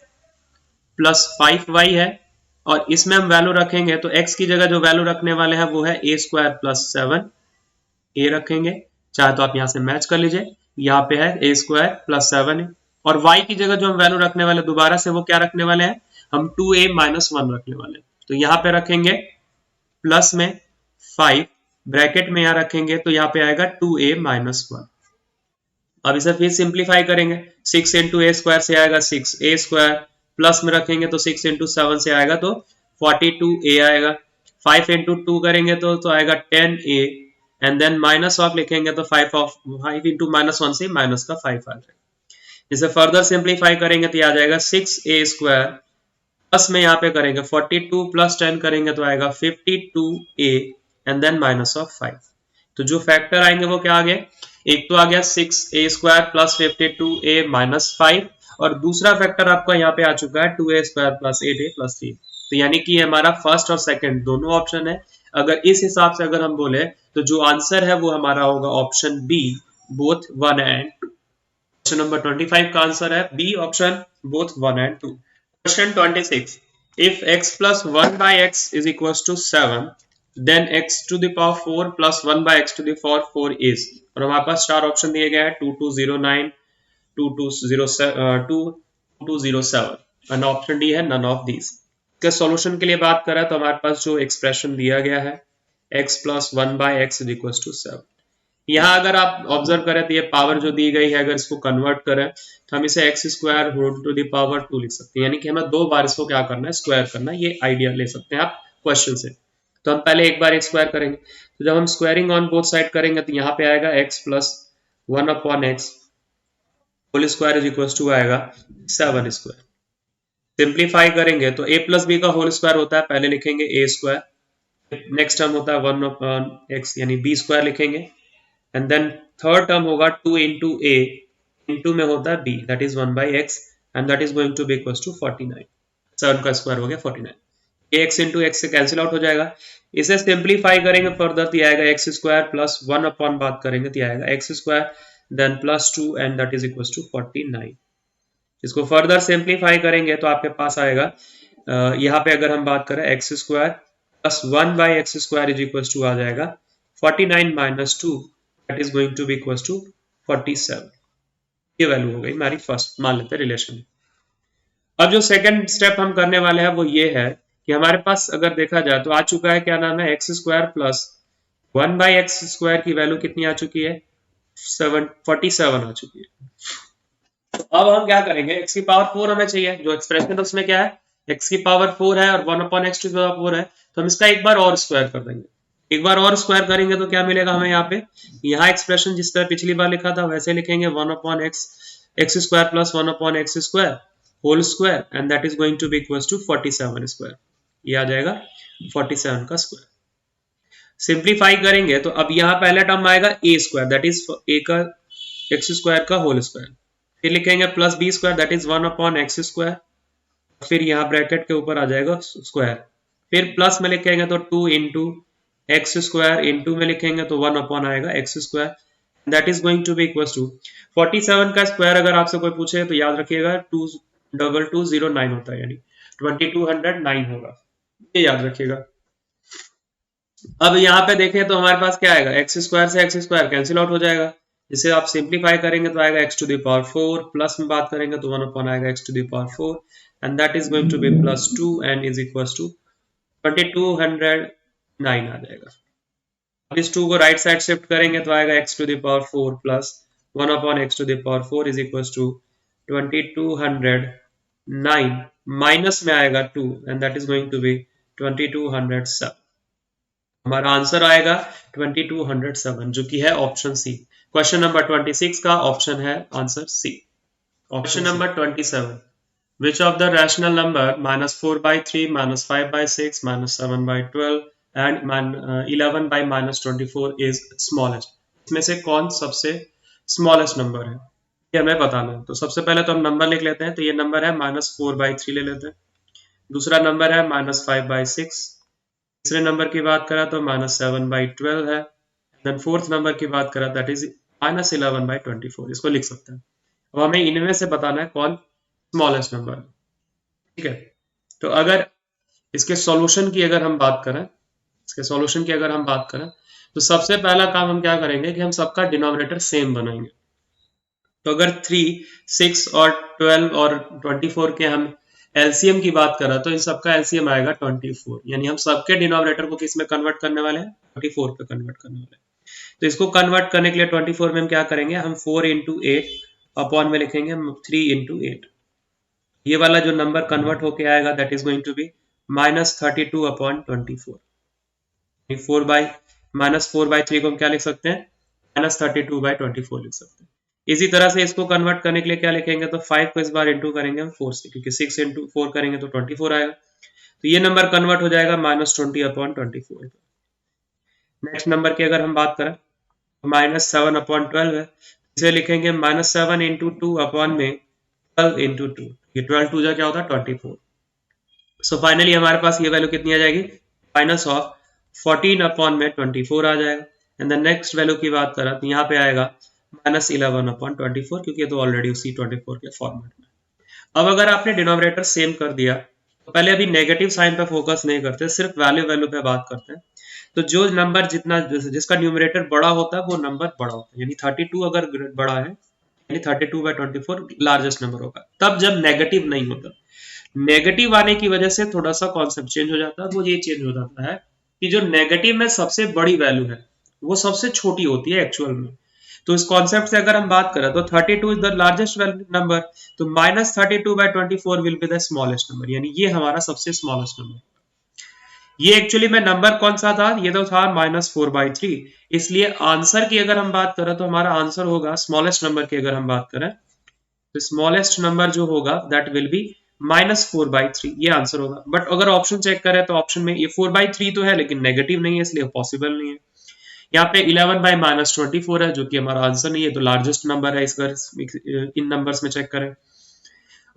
+ 5y है, और इसमें हम वैल्यू रखेंगे तो x की जगह जो वैल्यू रखने वाले हैं वो है a² + 7a रखेंगे, चाहे तो आप यहाँ से मैच कर लीजिए। यहाँ पे है a² + 7a, और y की जगह जो हम वैल्यू रखने वाले दोबारा से वो क्या रखने वाले हैं, हम 2a - 1 रखने वाले हैं। तो यहाँ पे रखेंगे प्लस में 5, ब्रैकेट में यहाँ रखेंगे तो यहाँ पे आएगा 2a - 1। अब इसे फिर सिंप्लीफाई करेंगे, 6 × a² से आएगा 6a², प्लस में रखेंगे तो 6 × 7 से आएगा तो 42a आएगा, 5 × 2 करेंगे तो आएगा 10a, and then minus of लिखेंगे तो 5 × -1 से माइनस का 5 आ जाएगा। इसे फर्दर सिंप्लीफाई करेंगे तो आ जाएगा 6a², प्लस में यहाँ पे करेंगे 42 + 10 करेंगे तो आएगा 52a, एंड देन -5। तो जो फैक्टर आएंगे वो क्या आ गए, एक तो आ गया 6a² + 52a - 5, और दूसरा फैक्टर आपका यहाँ पे आ चुका है 2a² + 8a + 3। तो यानी कि हमारा फर्स्ट और सेकंड दोनों ऑप्शन है। अगर इस हिसाब से अगर हम बोले तो जो आंसर है वो हमारा होगा option B, both 1 and 2। Question number 25 का आंसर है B option, both 1 and 2। Question 26, if x + 1/x = 7, then x to the power 4 + 1/x to the power 4 is, और हमारे पास 4 ऑप्शन दिए गए हैं 2209, 2207, एंड ऑप्शन डी है नन ऑफ दीज। इसके सॉल्यूशन के लिए बात करें तो हमारे पास जो एक्सप्रेशन दिया गया है x + 1/x = 7, यहाँ अगर आप ऑब्जर्व करें तो ये पावर जो दी गई है अगर इसको कन्वर्ट करें तो हम इसे x² whole to the power 2 लिख सकते हैं, यानी कि हमें 2 बार इसको क्या करना है, स्क्वायर करना है। ये आइडिया ले सकते हैं आप क्वेश्चन से। तो हम पहले एक बार एक स्क्वायर करेंगे, तो जब हम स्क्वायरिंग ऑन बोथ साइड करेंगे तो यहाँ पे आएगा x plus 1/x whole square is equal to आएगा 7 स्क्वायर। सिंप्लीफाई करेंगे तो a प्लस बी का होल स्क्वायर होता है, पहले लिखेंगे a स्क्वायर, नेक्स्ट टर्म होता है 1/x यानी b स्क्वायर लिखेंगे, एंड देन थर्ड टर्म होगा 2 इंटू a, इंटू में होता है b, that is 1/x and that is going to be equal to 49। 7 का स्क्वायर हो गया 49। x इंटू एक्स से कैंसिल आउट हो जाएगा। इसे सिंप्लीफाई करेंगे फर्दर तो आएगा एक्स स्क्वायर प्लस 1 अपॉन बात करेंगे तो आएगा x square then plus 2 and that is equal to 49। इसको फर्दर सिंप्लीफाई करेंगे तो आपके पास आएगा यहाँ पे अगर हम बात करें X square plus 1/x square is equal to आ जाएगा 49 minus 2 that is going to be equal to 47। ये वैल्यू हो गई हमारी फर्स्ट, मान लेते हैं रिलेशन। अब जो सेकंड स्टेप हम करने वाले हैं वो ये है कि हमारे पास अगर देखा जाए तो आ चुका है क्या नाम है x square plus 1/x square की वैल्यू कितनी आ चुकी है 47 आ चुकी है। तो अब हम क्या करेंगे, x की पावर 4 हमें चाहिए, जो एक्सप्रेशन है उसमें क्या है x की पावर 4 है और 1/x टू द पावर 4 है, तो हम इसका एक बार और स्क्वायर कर देंगे। एक बार और स्क्वायर करेंगे तो क्या मिलेगा हमें यहाँ पे, यहाँ एक्सप्रेशन जिस तरह पिछली बार लिखा था वैसे लिखेंगे 1/x x square plus 1/x square whole square and that is going to be equal to 47 square. ये आ जाएगा 47 का स्क्वायर। सिंप्लीफाई करेंगे तो अब यहाँ पहला टर्म आएगा a square that is a का x स्क्वायर का होल स्क्वायर, फिर लिखेंगे plus b square that is 1/x square, फिर यहाँ ब्रैकेट के ऊपर आ जाएगा स्क्वायर, फिर प्लस में लिखेंगे तो 2 इंटू एक्स स्क्वायर, इंटू में लिखेंगे तो 1 आएगा x square that is going to be equal to 47 का स्क्वायर। अगर आपसे कोई पूछे तो याद रखिएगा 22209 होता है, यानी 2209 होगा, ये याद रखिएगा। अब यहाँ पे देखें तो हमारे पास क्या आएगा, एक्स स्क्वायर से एक्स स्क्वायर कैंसिल आउट हो जाएगा, जिसे आप सिंप्लीफाई करेंगे तो आएगा x to the power 4, plus में बात करेंगे तो 1 आएगा x to the power 4 and that is going to be plus 2 and is equal to 2209 आ जाएगा। अब इस 2 को राइट साइड शिफ्ट करेंगे तो आएगा x to the power 4 plus 1/x to the power 4 is equal to 2209 minus में आएगा 2 and that is going to be 2207। हमारा आंसर आएगा 2207 जो कि है ऑप्शन सी। क्वेश्चन नंबर 26 का ऑप्शन है answer C. Question number 27, which of the rational number -4/3 -5/6 -7/12 and 11 by -24 is smallest? इसमें से कौन सबसे स्मॉलेस्ट नंबर है ये हमें बताना है। तो सबसे पहले तो हम नंबर लिख लेते हैं, तो ये नंबर है -4/3 ले लेते हैं, दूसरा नंबर है -5/6, तीसरे नंबर की बात करा तो -7/12 है, देन फोर्थ नंबर की बात करा दैट इज -11/24। इसको लिख सकते हैं। अब हमें इनमें से बताना है कौन स्मॉलेस्ट नंबर है, ठीक है। तो अगर इसके सॉल्यूशन की अगर हम बात करें, तो सबसे पहला काम हम क्या करेंगे कि हम सबका डिनोमिनेटर सेम बनाएंगे। तो अगर 3, 6 और 12 और 24 के हम एलसीएम की बात करें तो इन सबका एलसीएम आएगा 24, यानी हम सबके डिनोमिनेटर को किस में कन्वर्ट करने वाले हैं, 24 पे कन्वर्ट करने वाले हैं। तो इसको कन्वर्ट करने के लिए 24 में हम क्या करेंगे, हम 4 इंटू 8 अपॉन में लिखेंगे हम 3 इंटू 8। ये वाला जो नंबर कन्वर्ट होके आएगा that is going to be -32/24। 4/3 को हम क्या लिख सकते हैं, -32/24 लिख सकते हैं। इसी तरह से इसको कन्वर्ट करने के लिए क्या लिखेंगे, तो 5 को इस बार इंटू करेंगे हम 4 से, क्योंकि 6 इंटू 4 करेंगे तो 24 आएगा। तो ये नंबर कन्वर्ट हो जाएगा -20/24। नेक्स्ट नंबर की अगर हम बात करें -7/12 है, इसे लिखेंगे -7 इंटू 2 अपॉन में 12 इंटू 2, ये 12 2 क्या होता है 24। सो फाइनली हमारे पास ये वैल्यू कितनी आ जाएगी, -14/24 आ जाएगा। एंड द नेक्स्ट वैल्यू की बात करें तो यहाँ पे आएगा -11/24, क्योंकि ये तो ऑलरेडी उसी 24 के फॉर्मेट में। अब अगर आपने डिनोमिनेटर सेम कर दिया तो पहले अभी नेगेटिव साइन पे फोकस नहीं करते, सिर्फ वैल्यू पे बात करते हैं। तो जो नंबर जिसका न्यूमरेटर बड़ा होता है वो नंबर बड़ा होता है, यानी 32 अगर बड़ा है यानी 32/24 लार्जेस्ट नंबर होगा। तब जब नेगेटिव नहीं होता, नेगेटिव आने की वजह से थोड़ा सा कॉन्सेप्ट चेंज हो जाता है। वो ये चेंज हो जाता है कि जो नेगेटिव में सबसे बड़ी वैल्यू है वो सबसे छोटी होती है एक्चुअल में। तो इस कॉन्सेप्ट से अगर हम बात करें तो 32 इज द लार्जेस्ट नंबर, तो -32/24 will be the smallest number, यानी ये हमारा सबसे स्मॉलेस्ट नंबर। ये एक्चुअली में नंबर कौन सा था, ये तो था -4/3, इसलिए आंसर की अगर हम बात करें तो हमारा आंसर होगा स्मॉलेस्ट नंबर की अगर हम बात करें तो स्मॉलेस्ट नंबर जो होगा दैट विल बी -4/3, ये आंसर होगा। बट अगर ऑप्शन चेक करें तो ऑप्शन में ये 4/3 तो है लेकिन नेगेटिव नहीं है, इसलिए पॉसिबल नहीं है। यहाँ पे 11/-24 है जो कि हमारा आंसर नहीं है, तो लार्जेस्ट नंबर है इन नंबर्स में चेक करें।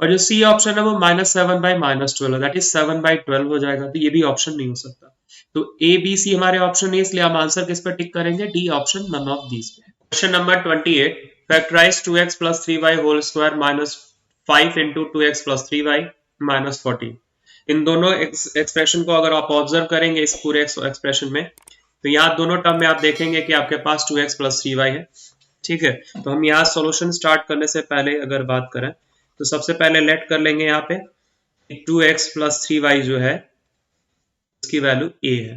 और जो सी ऑप्शन है वो -7/-12 दैट इज 7/12 हो जाएगा, तो ये भी ऑप्शन नहीं हो सकता। तो ए बी सी हमारे ऑप्शन नहीं है, इसलिए हम आंसर किस पर टिक करेंगे, D option, none of these पे। Question number 28, factorise 2x + 3y whole square -5 × 2x + 3y -14। इन दोनों एक्सप्रेशन को अगर आप ऑब्जर्व करेंगे इस पूरे एक्सप्रेशन में, तो यहाँ दोनों टर्म में आप देखेंगे कि आपके पास 2x + 3y है। ठीक है, तो हम यहाँ सॉल्यूशन स्टार्ट करने से पहले अगर बात करें तो सबसे पहले लेट कर लेंगे यहाँ पे 2x + 3y जो है इसकी वैल्यू a है।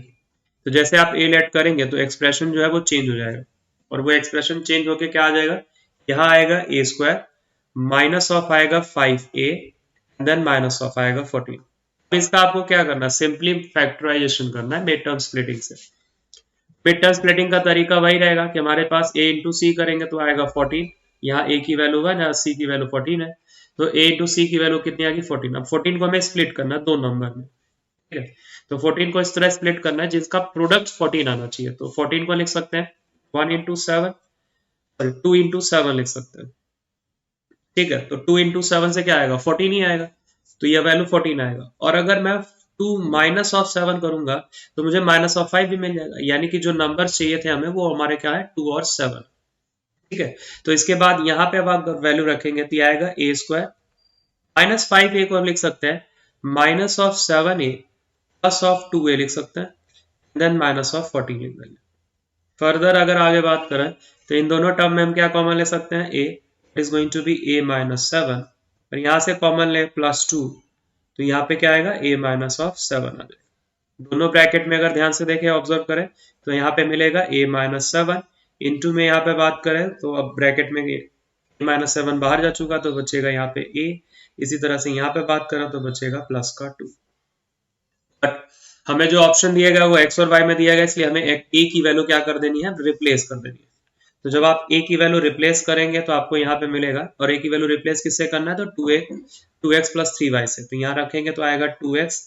तो जैसे आप a लेट करेंगे तो एक्सप्रेशन जो है वो चेंज हो जाएगा, और वो एक्सप्रेशन चेंज होके क्या आ जाएगा, यहाँ आएगा a² माइनस ऑफ आएगा 5a देन माइनस ऑफ आएगा 14। तो इसका आपको क्या करना है, सिंपली फैक्टराइजेशन करना है मिड टर्म स्प्लिटिंग से। मिड टर्म स्प्लिटिंग का तरीका वही रहेगा कि हमारे पास a × c करेंगे तो आएगा 14, यहाँ a की वैल्यू 1 है, c की वैल्यू 14 है, तो a × c की वैल्यू कितनी आ गई 14। अब 14 को हमें स्प्लिट करना है दो नंबर में, ठीक है, तो 14 को इस तरह स्प्लिट करना है जिसका प्रोडक्ट 14 आना चाहिए। तो 14 को लिख सकते हैं 1 × 7 और 2 × 7 लिख सकते हैं, ठीक है, तो 2 × 7 से क्या आएगा 14 ही आएगा, तो यह वैल्यू 14 आएगा। और अगर मैं 2 -7 करूंगा तो मुझे -5 भी मिल जाएगा, यानी कि जो नंबर चाहिए थे हमें वो हमारे क्या है 2 और 7, ठीक है। तो इसके बाद यहाँ पे अब आप वैल्यू रखेंगे तो आएगा a² -5a को हम लिख सकते हैं -7a +2a लिख सकते हैं, देन -14 लिख देंगे। फर्दर अगर आगे बात करें तो इन दोनों टर्म में हम क्या कॉमन ले सकते हैं, a is going to be a -7, और यहाँ से कॉमन ले +2, तो यहाँ पे क्या आएगा a -7 आ जाएगा। दोनों ब्रैकेट में अगर ध्यान से देखें ऑब्जर्व करें तो यहाँ पे मिलेगा a -7, इनटू में यहाँ पे बात करें तो अब ब्रैकेट में -7 बाहर जा चुका तो बचेगा यहाँ पे a, इसी तरह से यहाँ पे बात करें तो बचेगा +2। बट हमें जो ऑप्शन दिया गया वो x और y में दिया गया, इसलिए हमें a की वैल्यू क्या कर देनी है, रिप्लेस कर देनी है। तो जब आप a की वैल्यू रिप्लेस करेंगे तो आपको यहाँ पे मिलेगा, और a की वैल्यू रिप्लेस किससे करना है तो 2x + 3y से, तो यहाँ रखेंगे तो आएगा 2x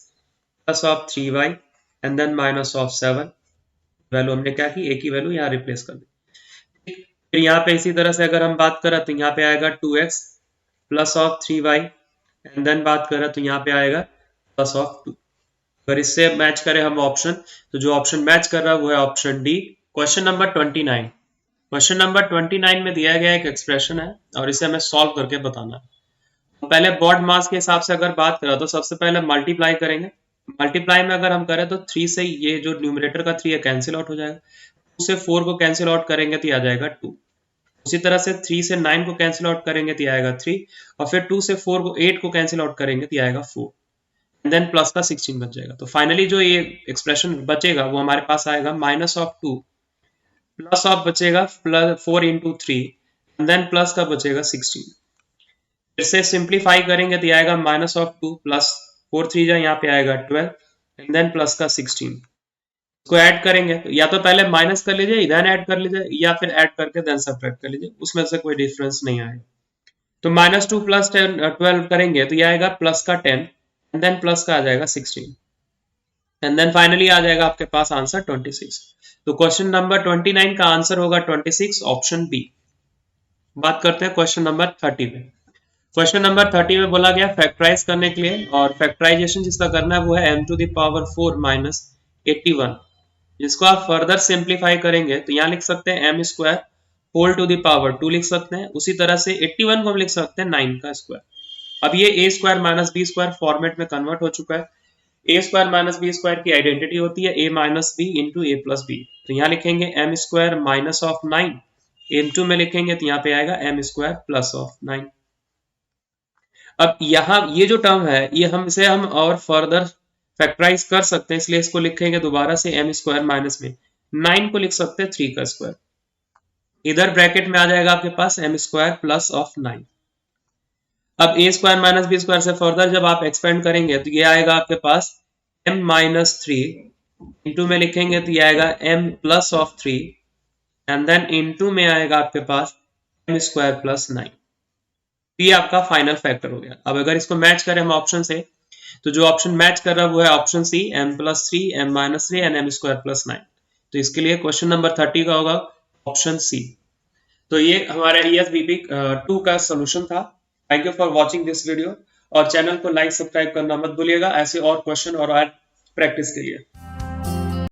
+ 3y and then -7। Value हमने क्या की, a की वैल्यू यहाँ रिप्लेस कर दी। फिर यहाँ पे इसी तरह से अगर हम बात करें तो यहाँ पे आएगा 2x + 3y एंड देन बात करें तो यहाँ पे आएगा +2। अगर इससे मैच करें हम ऑप्शन, तो जो ऑप्शन मैच कर रहा है वो है option D. Question number 29, question number 29 में दिया गया एक एक्सप्रेशन है और इसे हमें सॉल्व करके बताना है। पहले बॉड मास के हिसाब से अगर बात करें तो सबसे पहले मल्टीप्लाई करेंगे। मल्टीप्लाई में अगर हम करें तो 3 से ये जो न्यूमरेटर का 3 है कैंसिल आउट हो जाएगा, 2 से 4 को कैंसिल आउट करेंगे तो आ जाएगा 2, उसी तरह से 3 से 9 को कैंसिल आउट करेंगे तो आएगा 3, और फिर 2 से 4 को 8 को कैंसिल आउट करेंगे तो आएगा 4, देन प्लस का 16 बच जाएगा। तो फाइनली जो ये एक्सप्रेशन बचेगा वो हमारे पास आएगा -2 प्लस ऑफ बचेगा 4 × 3 एंड देन प्लस का बचेगा 16। फिर से सिंप्लीफाई करेंगे तो आएगा -2 प्लस 4 3 जा यहाँ पे आएगा 12 एंड देन प्लस का 16। इसको ऐड करेंगे तो या तो पहले माइनस कर लीजिए देन ऐड कर लीजिए, या फिर ऐड करके देन सब्ट्रैक्ट कर लीजिए, उसमें से कोई डिफरेंस नहीं आएगा। तो -2 + 12 करेंगे तो ये आएगा प्लस का 10 एंड देन प्लस का आ जाएगा 16 एंड देन फाइनली आ जाएगा आपके पास आंसर 26। तो क्वेश्चन नंबर 29 का आंसर होगा 26, ऑप्शन बी। बात करते हैं क्वेश्चन नंबर 30 में। क्वेश्चन नंबर 30 में बोला गया फैक्टराइज करने के लिए, और फैक्टराइजेशन जिसका करना है वो है m⁴ - 81, जिसको आप फर्दर सिंप्लीफाई करेंगे तो यहाँ लिख सकते हैं m² whole to the power 2 लिख सकते हैं, उसी तरह से 81 को हम लिख सकते हैं 9 का स्क्वायर। अब ये a² - b² फॉर्मेट में कन्वर्ट हो चुका है। a² - b² की आइडेंटिटी होती है a - b × a + b, तो यहाँ लिखेंगे m² - 9, m2 में लिखेंगे तो यहाँ पे आएगा m² + 9। अब यहाँ ये जो टर्म है ये हम और फर्दर फैक्टराइज कर सकते हैं, इसलिए इसको लिखेंगे दोबारा से m² माइनस में 9 को लिख सकते हैं 3 का स्क्वायर, इधर ब्रैकेट में आ जाएगा आपके पास m² + 9। अब a² - b² से फर्दर जब आप एक्सपेंड करेंगे तो ये आएगा आपके पास m माइनस 3 इंटू में लिखेंगे तो ये आएगा m plus of 3 and then into में आएगा आपके पास m स्क्वायर प्लस 9। ये आपका फाइनल फैक्टर हो गया। अब अगर इसको मैच करें हम ऑप्शन से, तो जो ऑप्शन मैच कर रहा है वो है option C, m plus 3 m minus 3 and m square plus 9। तो इसके लिए क्वेश्चन नंबर 30 का होगा ऑप्शन सी। तो ये हमारा ESBP 2 का सोल्यूशन था। Thank you for watching this video और चैनल को लाइक सब्सक्राइब करना मत भूलिएगा ऐसे और क्वेश्चन और प्रैक्टिस के लिए।